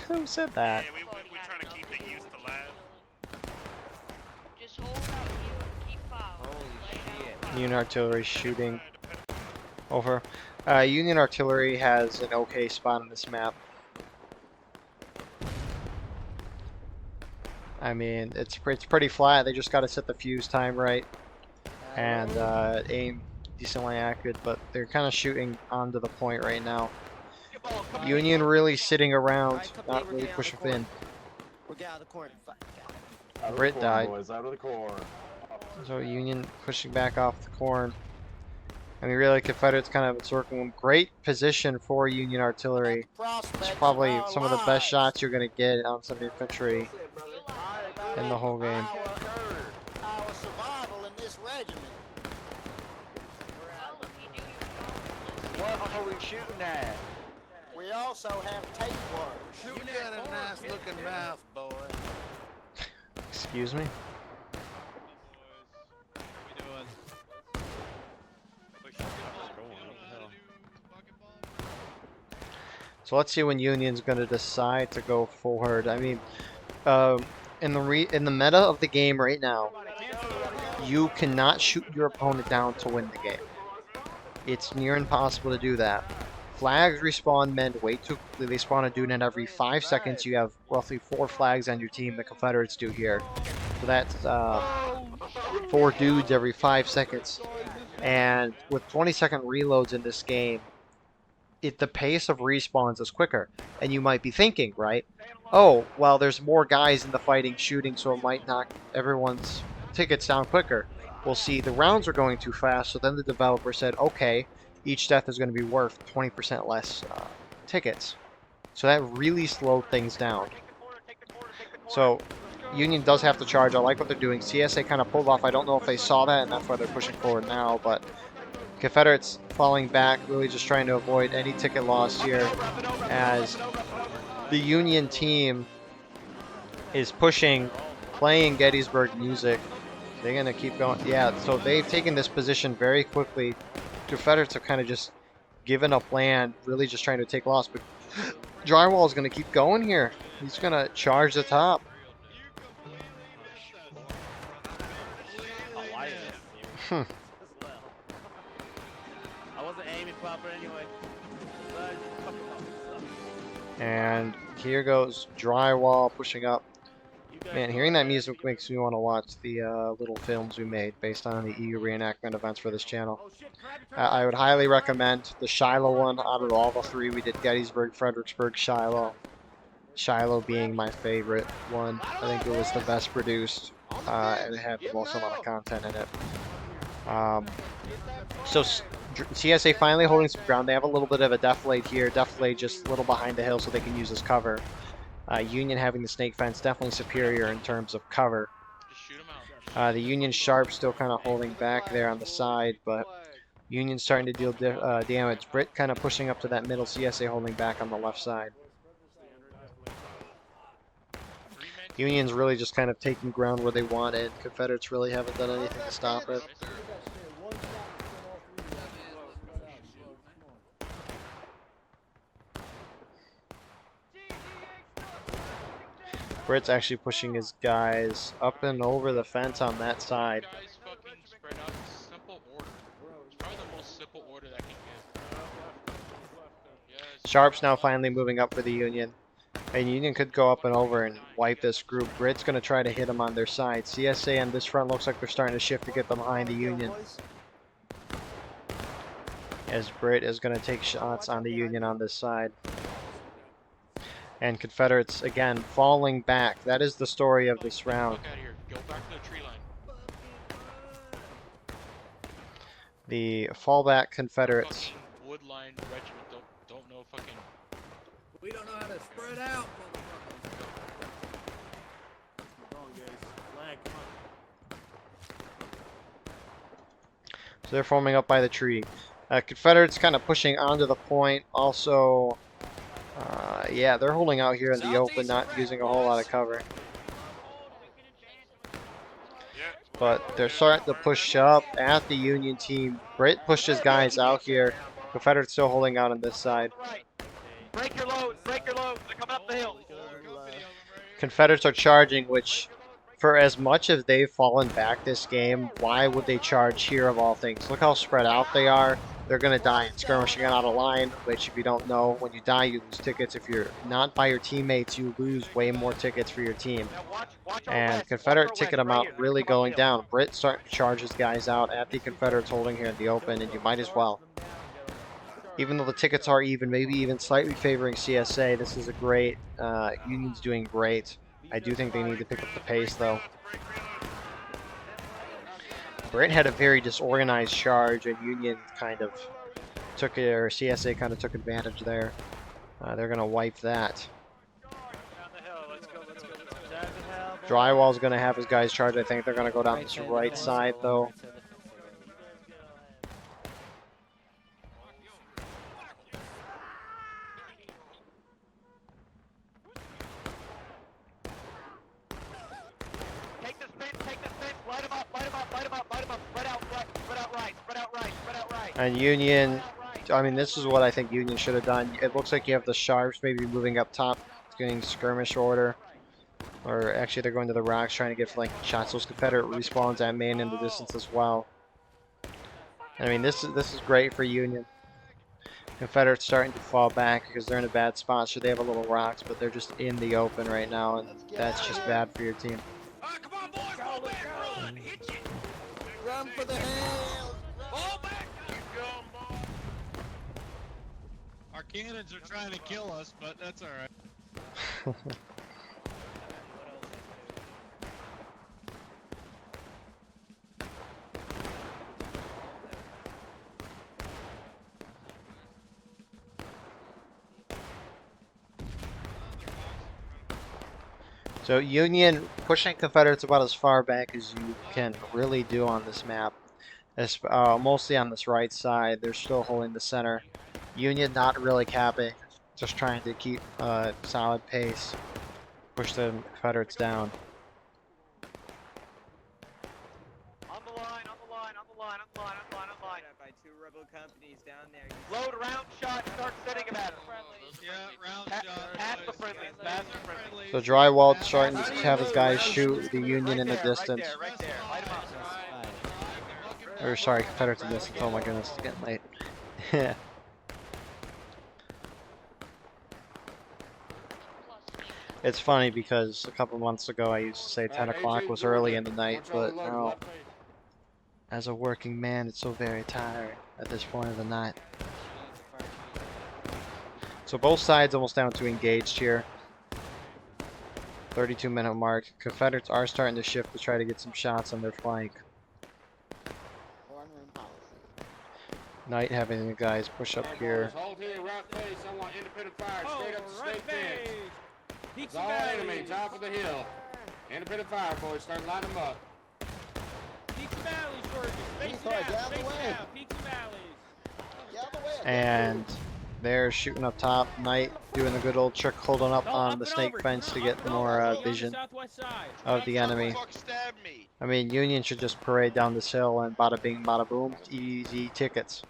Who said that? Yeah, we're trying to keep the youth alive. Just hold out here and keep fire. Union artillery shooting over. Union artillery has an okay spot on this map. I mean, it's pretty flat. They just got to set the fuse time right and aim decently accurate, but they're kind of shooting onto the point right now. Union really sitting around, not really pushing in. Brit died. Boys, out of the core. So Union pushing back off the corn. I mean, really, Confederates kind of encircling them. Great position for Union artillery. It's probably some of the best shots you're going to get on some infantry in the whole game. Our survival in this regiment. What are we shooting at? We also have tapeworms. You got a nice looking mouth, boy. Excuse me? So let's see when Union's going to decide to go forward. I mean, in the meta of the game right now, you cannot shoot your opponent down to win the game. It's near impossible to do that. Flags respawn men way too quickly. They spawn a dude in every 5 seconds. You have roughly 4 flags on your team. The Confederates do here. So that's 4 dudes every 5 seconds. And with 20-second reloads in this game, the pace of respawns is quicker. And you might be thinking, right? Oh, well, there's more guys in the fighting shooting, so it might knock everyone's tickets down quicker. We'll see, the rounds are going too fast, so then the developer said, okay, each death is going to be worth 20% less tickets. So that really slowed things down. So Union does have to charge. I like what they're doing. CSA kind of pulled off. I don't know if they saw that, and that's why they're pushing forward now, but Confederates falling back, really just trying to avoid any ticket loss here as the Union team is pushing, playing Gettysburg music. They're going to keep going. Yeah, so they've taken this position very quickly. Confederates have kind of just given up land, really just trying to take loss. But Drywall is going to keep going here. He's going to charge the top. I wasn't aiming proper anyway. And here goes Drywall pushing up. Man, hearing that music makes me want to watch the little films we made based on the EU reenactment events for this channel. I would highly recommend the Shiloh one out of all the 3. We did Gettysburg, Fredericksburg, Shiloh. Shiloh being my favorite one. I think it was the best produced, and it had the most amount of content in it. So CSA finally holding some ground. They have a little bit of a deflate here. Deflate just a little behind the hill so they can use as cover. Union having the snake fence definitely superior in terms of cover. The Union Sharp still kind of holding back there on the side, but Union starting to deal damage. Brit kind of pushing up to that middle. CSA holding back on the left side. Union's really just kind of taking ground where they want it. Confederates really haven't done anything to stop it. Brit's actually pushing his guys up and over the fence on that side. Sharp's now finally moving up for the Union. And Union could go up and over and wipe this group. Brit's going to try to hit them on their side. CSA on this front looks like they're starting to shift to get them behind the Union. As Brit is going to take shots on the Union on this side. And Confederates, again, falling back. That is the story of this round. The fallback Confederates. Woodline regiment don't know fucking. We don't know how to spread out. So they're forming up by the tree. Confederates kind of pushing onto the point. Also, Yeah, they're holding out here in the open, not using a whole lot of cover. But they're starting to push up at the Union team. Britt pushed his guys out here. Confederates still holding out on this side. Break your loads, break your loads. They're coming up the hill. Confederates are charging, which, for as much as they've fallen back this game, why would they charge here of all things? Look how spread out they are. They're going to die in skirmishing out of line, which if you don't know, when you die, you lose tickets. If you're not by your teammates, you lose way more tickets for your team. And Confederate ticket amount really going down. Britt starting to charge his guys out at the Confederates holding here in the open, and you might as well. Even though the tickets are even, maybe even slightly favoring CSA, this is a great, Union's doing great. I do think they need to pick up the pace, though. Britt had a very disorganized charge, and Union kind of took it, or CSA kind of took advantage there. They're going to wipe that. Drywall's going to have his guys charge. I think they're going to go down this right side, though. And Union, I mean, this is what I think Union should have done. It looks like you have the Sharps maybe moving up top, getting skirmish order. Or actually, they're going to the rocks trying to get flanking shots. Those Confederate respawns at main in the distance as well. And, I mean, this is great for Union. Confederates starting to fall back because they're in a bad spot. Sure, they have a little rocks, but they're just in the open right now, and that's just bad for your team. Run for the hills! Our cannons are trying to kill us, but that's alright. So Union pushing Confederates about as far back as you can really do on this map. Mostly on this right side. They're still holding the center. Union not really capping, just trying to keep solid pace. Push the Confederates down. On the line, on the line, on the line, on the line, on the line, on the line. By two rebel companies down there. Load round shot, start setting them at them. Yeah, round shot. Pass the friendlies, pass the friendlies. So Drywall starting to have his guys shoot the Union in the distance. Right there, light them up. Or sorry, Confederates in the distance. Oh my goodness, it's getting late. It's funny because a couple months ago I used to say 10 o'clock was early in the night, but now, as a working man, it's so very tiring at this point of the night. So both sides almost down to engaged here. 32-minute mark. Confederates are starting to shift to try to get some shots on their flank. Knight having the guys push up here. Hold here, right face. I want independent fire. Straight up the state fence. It's all enemy, top of the hill. Independent fire, boys. Start lining them up. Peaks and valleys, Georgia. Face it out, face it out. Peaks and valleys. And they're shooting up top. Knight doing the good old trick, holding up on the snake fence to get more vision of the enemy. I mean, Union should just parade down this hill and bada bing, bada boom. Easy tickets.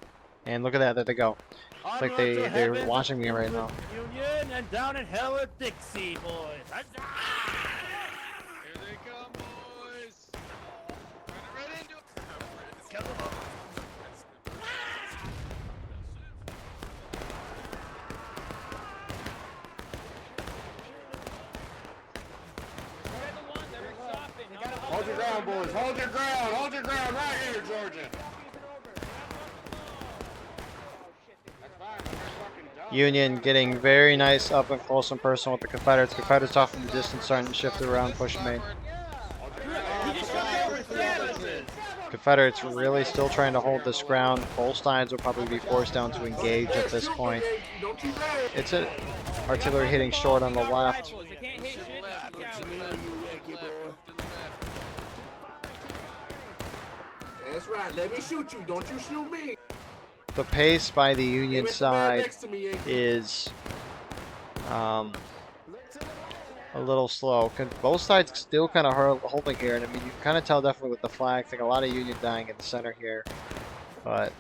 And look at that, there they go. It's like they're watching me right now. Union and down in hell with Dixie, boys. Here they come, boys. Right into it. Hold your ground, boys. Hold your ground. Hold your ground right here, Georgia. Union getting very nice up and close and personal with the Confederates. Confederates off in the distance starting to shift around, push main. Confederates really still trying to hold this ground. Both sides will probably be forced down to engage at this point. It's an artillery hitting short on the left. That's right. Let me shoot you. Don't you shoot me. The pace by the Union side is A little slow. Both sides still kind of holding here, and I mean you kind of tell definitely with the flags. Like a lot of Union dying in the center here, but.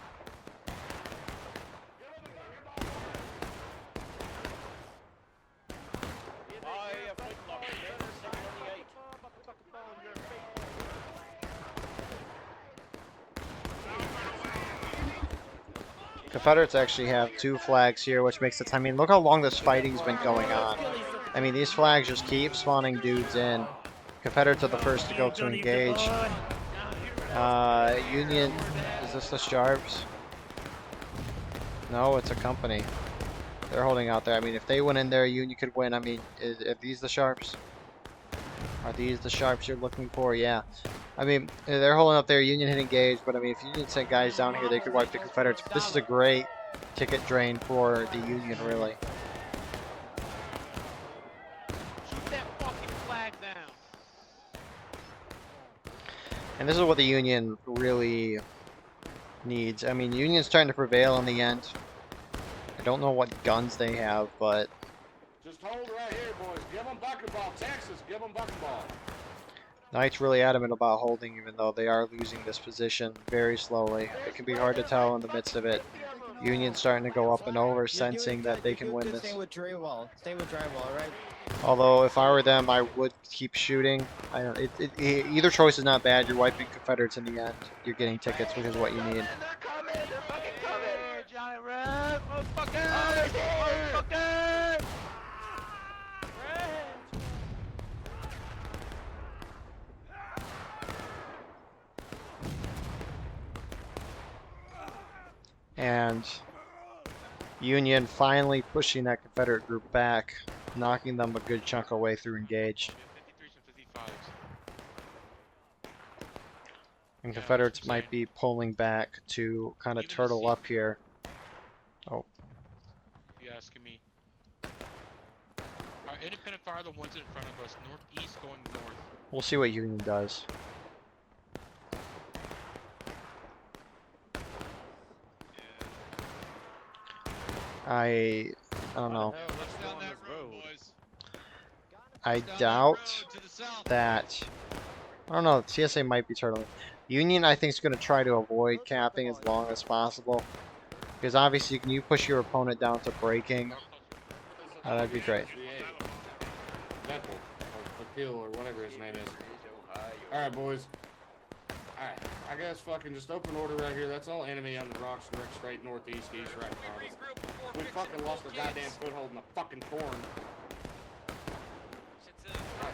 Confederates actually have 2 flags here, which makes it. I mean, look how long this fighting's been going on. I mean, these flags just keep spawning dudes in. Confederates are the first to go to engage. Union, is this the Sharps? No, it's a company. They're holding out there. I mean, if they went in there, Union could win. I mean, are these the Sharps? Are these the Sharps you're looking for? Yeah. I mean, they're holding up there. Union hit engage, but I mean, if Union sent guys down here, they could wipe the Confederates. This is a great ticket drain for the Union, really. Keep that fucking flag down. And this is what the Union really needs. I mean, Union's trying to prevail in the end. I don't know what guns they have, but... Just hold right here, boys. Give them bucketball. Texas, give them bucketball. Knight's really adamant about holding, even though they are losing this position very slowly. It can be hard to tell in the midst of it. Union's starting to go up and over, sensing that they can win this. Stay with drywall. Stay with drywall, right? Although, if I were them, I would keep shooting. I don't. Either choice is not bad. You're wiping Confederates in the end. You're getting tickets, which is what you need. Johnny Red, motherfucker! Motherfucker! And Union finally pushing that Confederate group back, knocking them a good chunk away through engaged. And Confederates might be pulling back to kind of turtle up here. Oh. You asking me? Our independent fire are the ones in front of us, northeast going north. We'll see what Union does. I don't know. I doubt that. I don't know. CSA might be turtling. Union, I think, is going to try to avoid capping as long as possible, because obviously, can you push your opponent down to breaking? That'd be great. Hill or whatever his name is. Alright, boys. Alright, I guess fucking just open order right here. That's all enemy on the rocks, straight northeast, east, right in front of us. We fucking lost a goddamn foothold in the fucking corn. God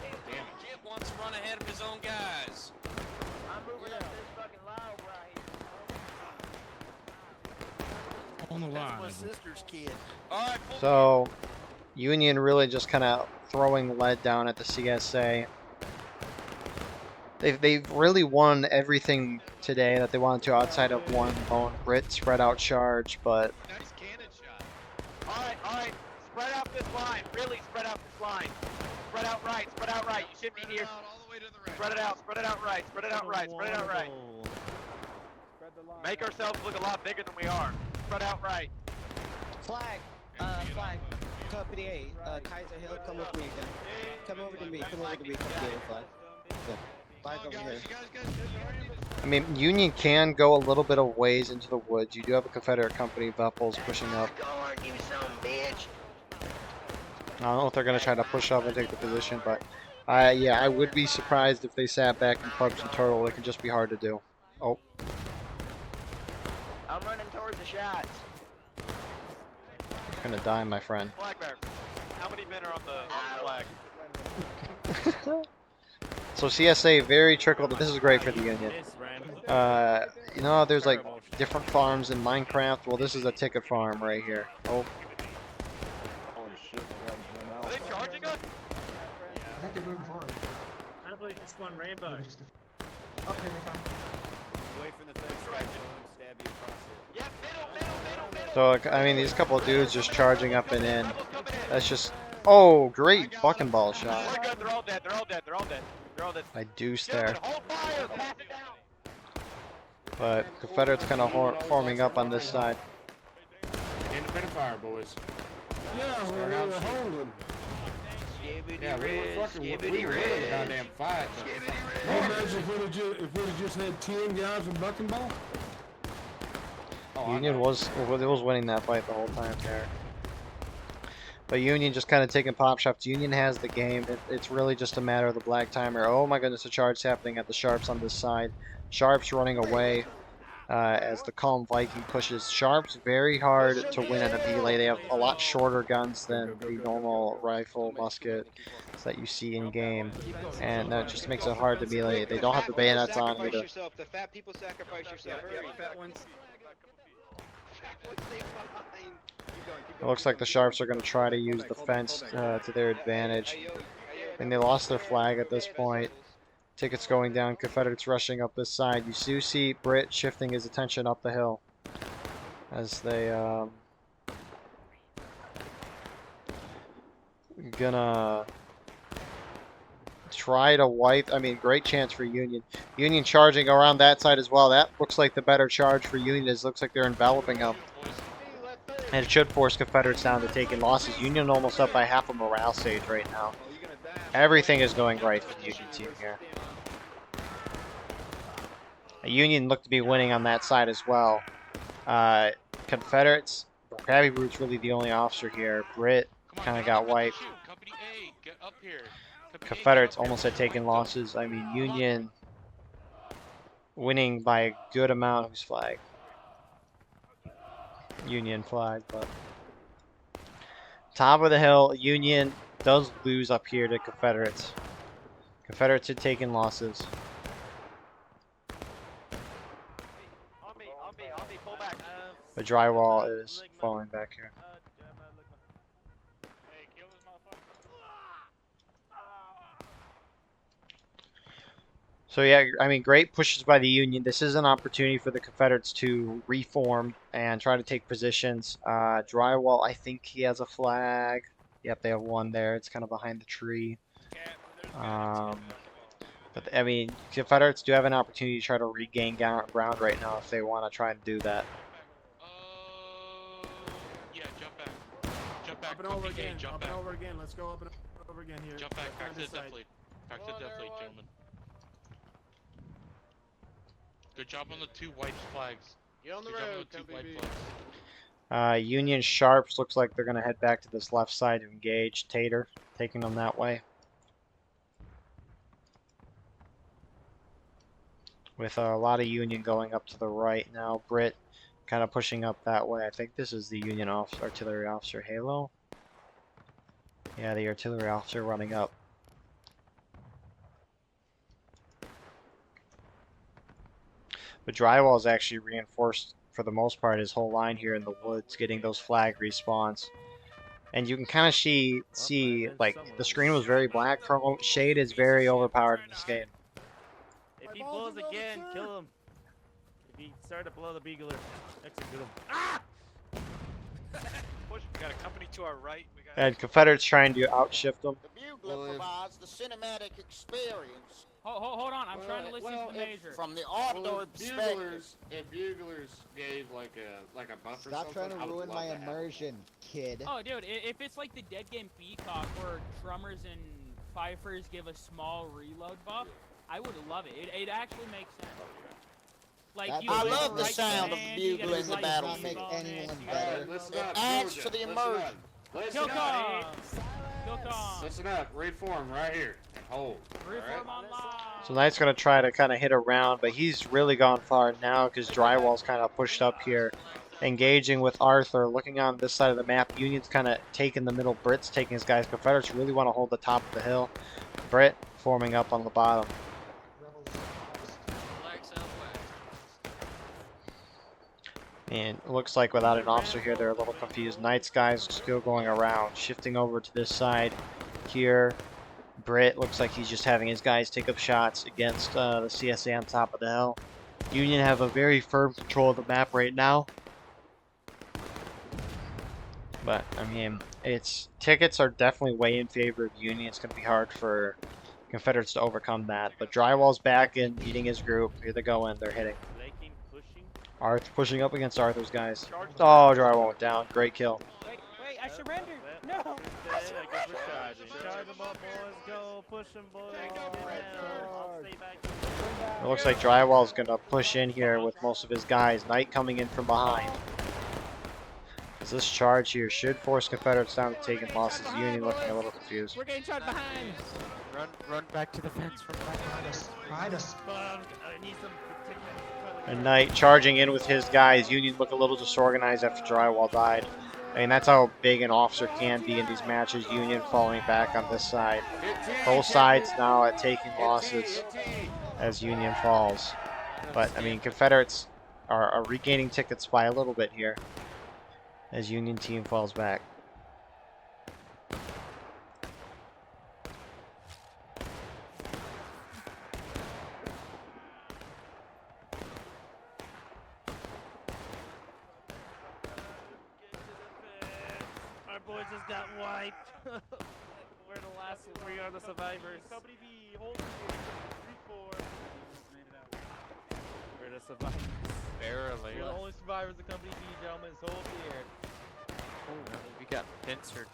damn it. Kid wants to run ahead of his own guys. I'm moving up this fucking log right here. On the That's line. my sister's kid. Alright, So, Union really just kind of throwing lead down at the CSA. They've really won everything today that they wanted to outside of one lone Brit spread out charge, but Nice cannon shot. Alright. Spread out this line. Really spread out this line. Spread out right. Spread out right. You should be here. Spread it out. Spread it out right. Spread it out right. Spread it out right. Make ourselves look a lot bigger than we are. Spread out right. Flag. Flag. Company A. Kaiser Hill, come with me again. Come over to me. Come over to me. Company A flag. Yeah. Flag over here. I mean, Union can go a little bit of ways into the woods. You do have a Confederate company, Veppels, pushing up. I don't know if they're going to try to push up and take the position, but yeah, I would be surprised if they sat back and clubbed some turtle. It could just be hard to do. Oh. I'm running towards the shots. You're going to die, my friend. Flag bearer. How many men are on the flag? So CSA very trickled. This is great for the Union. You know, there's like different farms in Minecraft. Well, this is a ticket farm right here. Oh. Are they charging us? I think they're moving forward. I believe it's one rainbow. Okay, they're fine. Away from the fence, right, stab you across it. Yeah, middle. So, I mean, these couple of dudes just charging up and in. That's just... Oh, great fucking ball shot. We're good. They're all dead. They're all dead. They're all dead. They're all dead. I deuce there. Hold fire. Pass it down. But Confederates kind of forming up on this side. Independent fire, boys. Yeah, we were holding. Yeah, we were fucking we were winning the goddamn fight. Can you imagine if we'd have just had 10 guys with bucking ball? Union was winning that fight the whole time there. But Union just kind of taking pop shots. Union has the game. It's really just a matter of the black timer. Oh my goodness, a charge happening at the Sharps on this side. Sharps running away as the Calm Viking pushes. Sharps very hard to win in a melee. They have a lot shorter guns than the normal rifle musket that you see in game, and that just makes it hard to melee. They don't have the bayonets on either. The fat people sacrifice yourself. Hurry. Fat ones. It looks like the Sharps are going to try to use the fence to their advantage. And they lost their flag at this point. Tickets going down. Confederates rushing up this side. You do see Britt shifting his attention up the hill as they gonna try to wipe. I mean, great chance for Union. Union charging around that side as well. That looks like the better charge for Union. It looks like they're enveloping them. And it should force Confederates down to taking losses. Union almost up by half a morale stage right now. Everything is going right for the Union team here. Union looked to be winning on that side as well. Confederates, Krabby Brute's really the only officer here. Britt kind of got wiped. Company A, get up here. Confederates almost had taken losses. I mean, Union winning by a good amount. Whose flag? Union flag, but top of the hill, Union does lose up here to Confederates. Confederates had taken losses. The drywall is falling back here. So yeah, I mean, great pushes by the Union. This is an opportunity for the Confederates to reform and try to take positions. Drywall, I think he has a flag. Yep, they have one there. It's kind of behind the tree. But I mean, Confederates do have an opportunity to try to regain ground right now if they want to try and do that. Yeah, jump back. Jump back. Up and over again. Jump Up back. and over again. Let's go up and over again here. Jump back. Back to the This side. death lead. Back to the death lead, gentlemen. Good job on the two white flags. Get on the Good job on road, the two Company white B. flags. Union Sharps looks like they're going to head back to this left side to engage. Tater taking them that way. With a lot of Union going up to the right now. Britt kind of pushing up that way. I think this is the Union artillery officer Halo. Yeah, the artillery officer running up. But drywall is actually reinforced for the most part his whole line here in the woods, getting those flag respawns. And you can kind of see like the screen was very black. Shade is very overpowered in this game. If he blows again, kill him. If he started to blow the beagler, execute him. Ah! Push. We got a company to our right. We got And Confederates trying to outshift them. Bugler provides the cinematic experience. Hold on, I'm trying to listen to the major. From the outdoor perspective. If buglers gave like a buffer. Stop trying to ruin my immersion, kid. Oh, dude, if it's like the Dead Game Peacock where drummers and fifers give a small reload buff, I would love it. It actually makes sense. Like I love the sound of the bugle in the battlefield. Make anyone better. It adds to the immersion. Listen up. Reform right here. And hold. Reform online. So Knight's going to try to kind of hit around, but he's really gone far now because drywall's kind of pushed up here. Engaging with Arthur, looking on this side of the map. Union's kind of taking the middle. Britt's taking his guys. Confederates really want to hold the top of the hill. Britt forming up on the bottom. And it looks like without an officer here, they're a little confused. Knight's guys still going around, shifting over to this side here. Britt looks like he's just having his guys take up shots against the CSA on top of the hill. Union have a very firm control of the map right now. But, I mean, tickets are definitely way in favor of Union. It's going to be hard for Confederates to overcome that. But Drywall's back in, leading his group. Here they go in, they're hitting. Arthur pushing up against Arthur's guys. Oh, Drywall went down. Great kill. Wait, I surrendered. No. I guess we're charging. Charge them up, boys. Go. Push them, boys. Get down. I'll stay back. It looks like Drywall's gonna push in here with most of his guys. Knight coming in from behind. As this charge here should force Confederates down to taking losses. Union looking a little confused. We're getting charged behind. Run back to the fence. Run back behind us. Behind us. I need some protection. And Knight charging in with his guys. Union look a little disorganized after Drywall died. I mean, that's how big an officer can be in these matches. Union falling back on this side. Both sides now at taking losses as Union falls. But, I mean, Confederates are regaining tickets by a little bit here as Union team falls back. Our boys just got wiped. We're the last. We are the survivors. Company B, hold here. 3-4. We're the survivors. Barely. We're the only survivors of Company B, gentlemen. So hold here. We got pincered.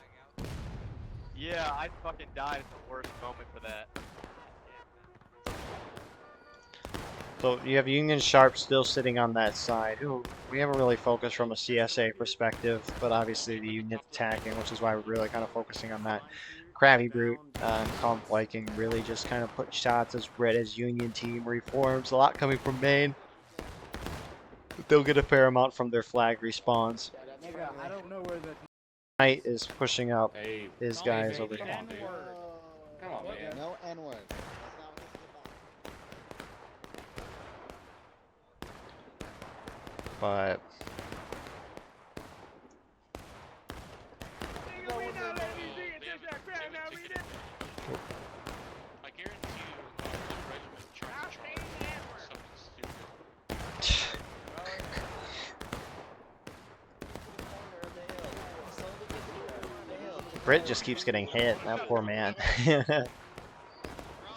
Yeah, I fucking died at the worst moment for that. So you have Union Sharp still sitting on that side, who we haven't really focused from a CSA perspective, but obviously the Union's attacking, which is why we're really kind of focusing on that. Krabby Brute and Calm Viking really just kind of put shots as red as Union team reforms. A lot coming from Maine. But they'll get a fair amount from their flag respawns. I don't know where the Knight is pushing up his guys over Come here. on, dude. Come on, man. No N-word. But I guarantee you, the regiment trying to charge something stupid. Britt just keeps getting hit, that poor man.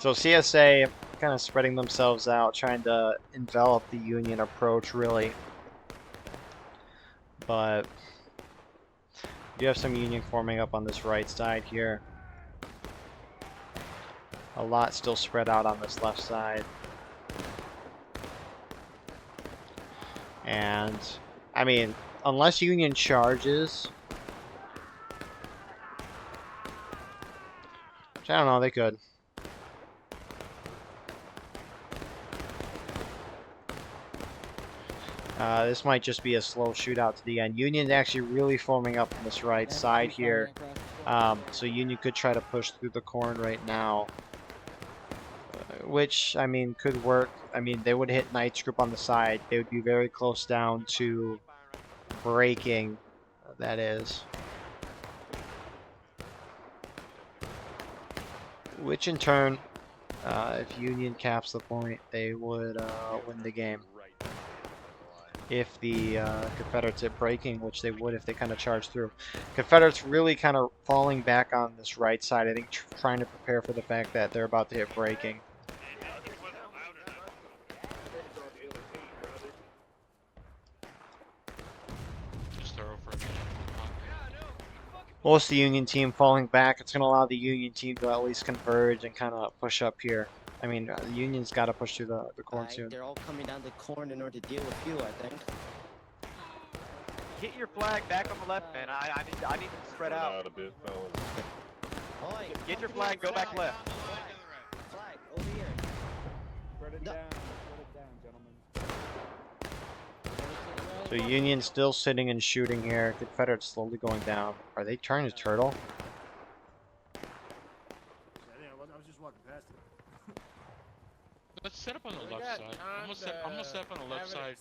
So CSA kind of spreading themselves out, trying to envelop the Union approach, really. But you have some Union forming up on this right side here. A lot still spread out on this left side. And, I mean, unless Union charges, which I don't know, they could. This might just be a slow shootout to the end. Union's actually really forming up on this right side here. So Union could try to push through the corn right now. Which, I mean, could work. I mean, they would hit Knight's group on the side. They would be very close down to breaking, that is. Which in turn, if Union caps the point, they would win the game. If the Confederates hit breaking, which they would if they kind of charged through. Confederates really kind of falling back on this right side, I think trying to prepare for the fact that they're about to hit breaking. Just throw for a minute. Most of the Union team falling back, it's going to allow the Union team to at least converge and kind of push up here. I mean, the Union's got to push through the corn soon. They're all coming down the corn in order to deal with you, I think. Get your flag back on the left, man. I need them to spread out. A bit, fellas. Get your flag, go back left. Flag, over here. Spread it down, gentlemen. So Union's still sitting and shooting here. Confederates slowly going down. Are they trying to turtle? I was just walking past it. Let's set up on the left side. I'm gonna set up on the left side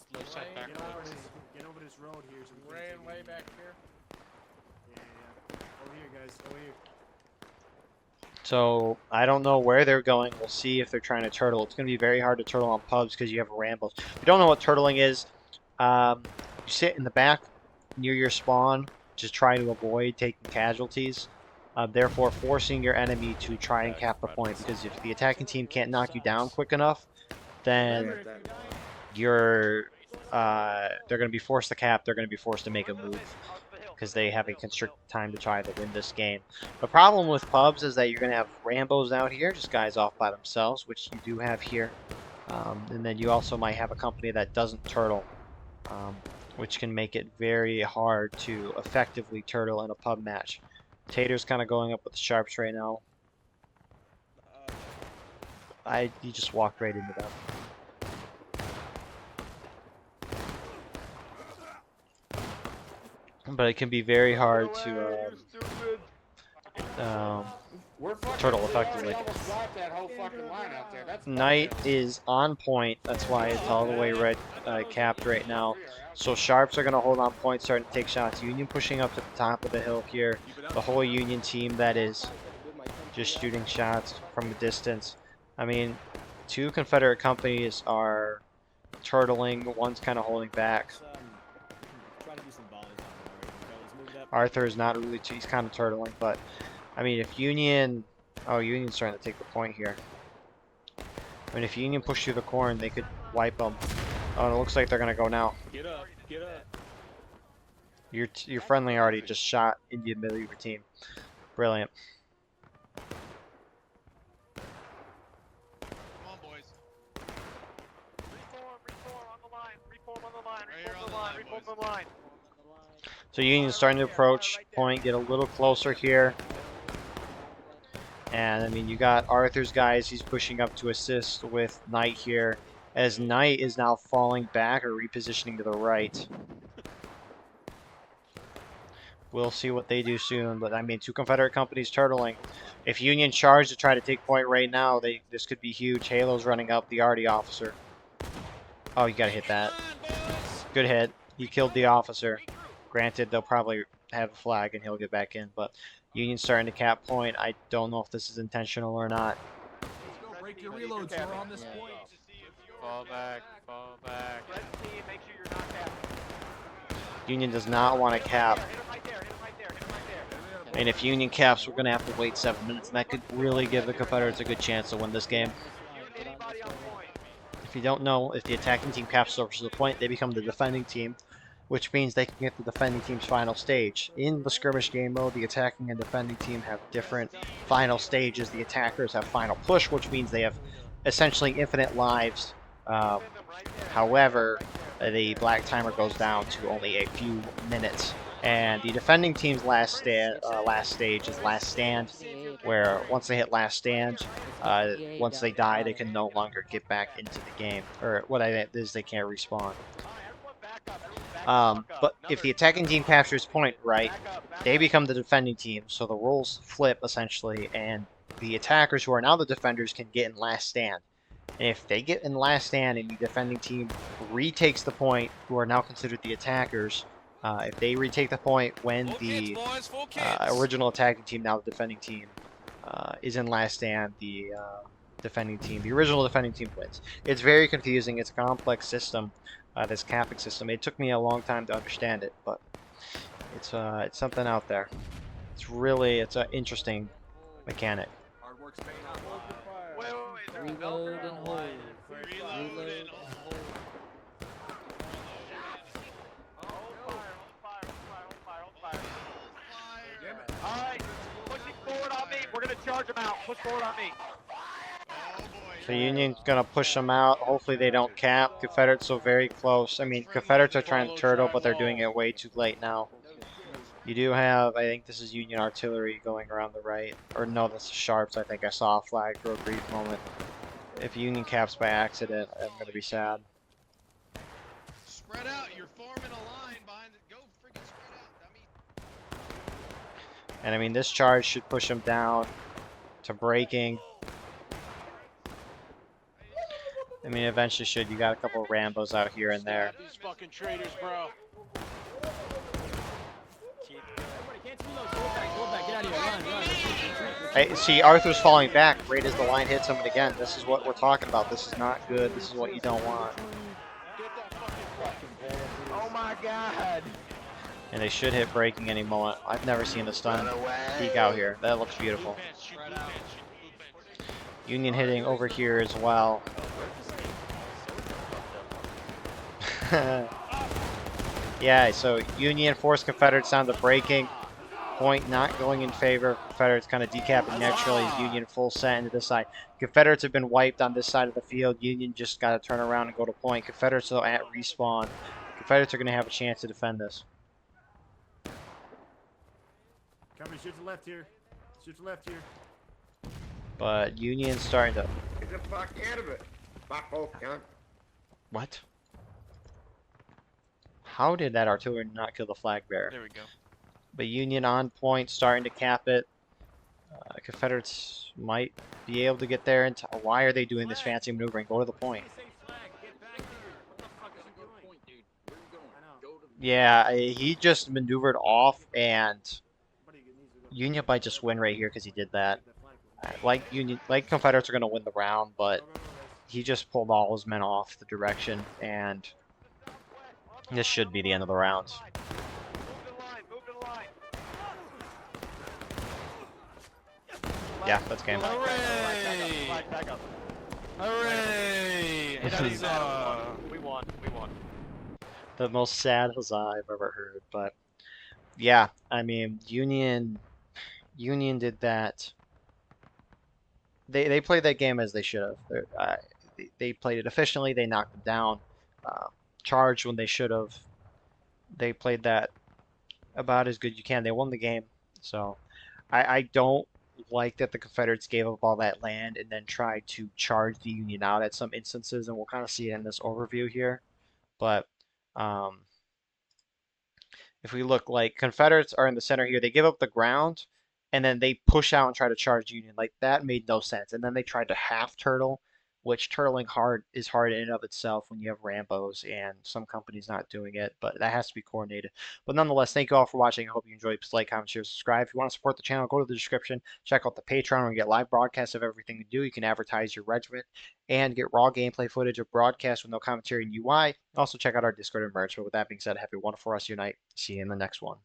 backwards. Get over this road here. So we Ran way back here. Yeah. Over here, guys. Over here. So I don't know where they're going. We'll see if they're trying to turtle. It's going to be very hard to turtle on pubs because you have rambles. If you don't know what turtling is, you sit in the back near your spawn, just trying to avoid taking casualties. Therefore forcing your enemy to try and cap the point, because if the attacking team can't knock you down quick enough, then they're going to be forced to cap, they're going to be forced to make a move. because they have a constricted time to try to win this game. The problem with pubs is that you're going to have Rambos out here, just guys off by themselves, which you do have here. And then you also might have a company that doesn't turtle, which can make it very hard to effectively turtle in a pub match. Tater's kind of going up with the sharps right now. He just walked right into them. But it can be very hard to turtle effectively. Knight is on point. That's why it's all the way red capped right now. So Sharps are going to hold on point, starting to take shots. Union pushing up to the top of the hill here. The whole Union team, that is, just shooting shots from a distance. I mean, two Confederate companies are turtling. One's kind of holding back. Arthur is not really, he's kind of turtling, but I mean, if Union, Union's starting to take the point here. I mean, if Union push through the corn, they could wipe them. Oh, and it looks like they're gonna go now. Get up, get up. Your friendly already just shot Indian middle of your team. Brilliant. Come on, boys. Reform on the line. Reform on the line. Reform on the line. Reform on the line. So Union's starting to approach point, get a little closer here. And I mean, you got Arthur's guys, he's pushing up to assist with Knight here, as Knight is now falling back or repositioning to the right. We'll see what they do soon, but I mean, two Confederate companies turtling. If Union charge to try to take point right now, this could be huge. Halo's running up, the Arty officer. Oh, you gotta hit that. Good hit. You killed the officer. Granted, they'll probably have a flag and he'll get back in, but Union's starting to cap point. I don't know if this is intentional or not. Let's go break your reloads. We're on this point. Fall back, fall back. Make sure you're not capping. Union does not want to cap. And if Union caps, we're going to have to wait 7 minutes, and that could really give the Confederates a good chance to win this game. If you don't know, if the attacking team caps over to the point, they become the defending team, which means they can get the defending team's final stage. In the skirmish game mode, the attacking and defending team have different final stages. The attackers have final push, which means they have essentially infinite lives. However, the black timer goes down to only a few minutes. And the defending team's last stage is last stand, where once they hit last stand, once they die, they can no longer get back into the game. Or what I meant is they can't respawn. But if the attacking team captures point, right, they become the defending team, so the roles flip essentially, and the attackers who are now the defenders can get in last stand. And if they get in last stand and the defending team retakes the point, who are now considered the attackers, if they retake the point when the original attacking team, now the defending team, is in last stand, the original defending team wins. It's very confusing. It's a complex system. This capping system. It took me a long time to understand it, but it's something out there. It's an interesting mechanic. Reload and hold. Reload and hold. Alright, pushing forward on me. We're gonna charge them out. Push forward on me. So Union's gonna push them out. Hopefully they don't cap. Confederates are very close. I mean, Confederates are trying to turtle, but they're doing it way too late now. You do have, I think this is Union artillery going around the right. Or no, this is Sharps. I think I saw a flag for a brief moment. If Union caps by accident, I'm gonna be sad. Spread out. You're forming a line behind it. Go freaking spread out, dummy. And I mean, this charge should push them down to breaking. I mean, eventually should. You got a couple of Rambos out here and there. These fucking traitors, bro. Hey, see, Arthur's falling back right as the line hits him, and again, this is what we're talking about. This is not good. This is what you don't want. Oh my god. And they should hit breaking any moment. I've never seen the stun peek out here. That looks beautiful. Union hitting over here as well. Yeah, so Union forced Confederates down to breaking. Point not going in favor of Confederates, kind of decapping naturally as Union full set into this side. Confederates have been wiped on this side of the field. Union just got to turn around and go to point. Confederates though at respawn. Confederates are going to have a chance to defend this. Company, shoot to the left here. Shoot to the left here. But Union's starting to... Get the fuck out of it. Fuck off, cunt. What? How did that artillery not kill the flag bearer? There we go. But Union on point, starting to cap it. Confederates might be able to get there. And why are they doing this fancy maneuvering? Go to the point. Yeah, he just maneuvered off, and Union might just win right here because he did that. Like Confederates are going to win the round, but he just pulled all his men off the direction, and this should be the end of the round. Yeah, that's game. Hooray! Hooray! This is We won. We won. the most sad huzzah I've ever heard. But yeah, I mean, Union did that. They played that game as they should have. They played it efficiently. They knocked them down. Charged when they should have. They played that about as good you can. They won the game. So I don't like that the Confederates gave up all that land and then tried to charge the Union out at some instances, and we'll kind of see it in this overview here. But if we look, like, Confederates are in the center here, they give up the ground and then they push out and try to charge Union. Like, that made no sense. And then they tried to half turtle, which turtling hard is hard in and of itself when you have Rambos and some companies not doing it, but that has to be coordinated. But nonetheless, thank you all for watching. I hope you enjoyed. Please like, comment, share, subscribe. If you want to support the channel, go to the description, check out the Patreon, and get live broadcasts of everything we do. You can advertise your regiment and get raw gameplay footage of broadcasts with no commentary and UI. Also check out our Discord and merch. But with that being said, have a wonderful rest of your night. See you in the next one.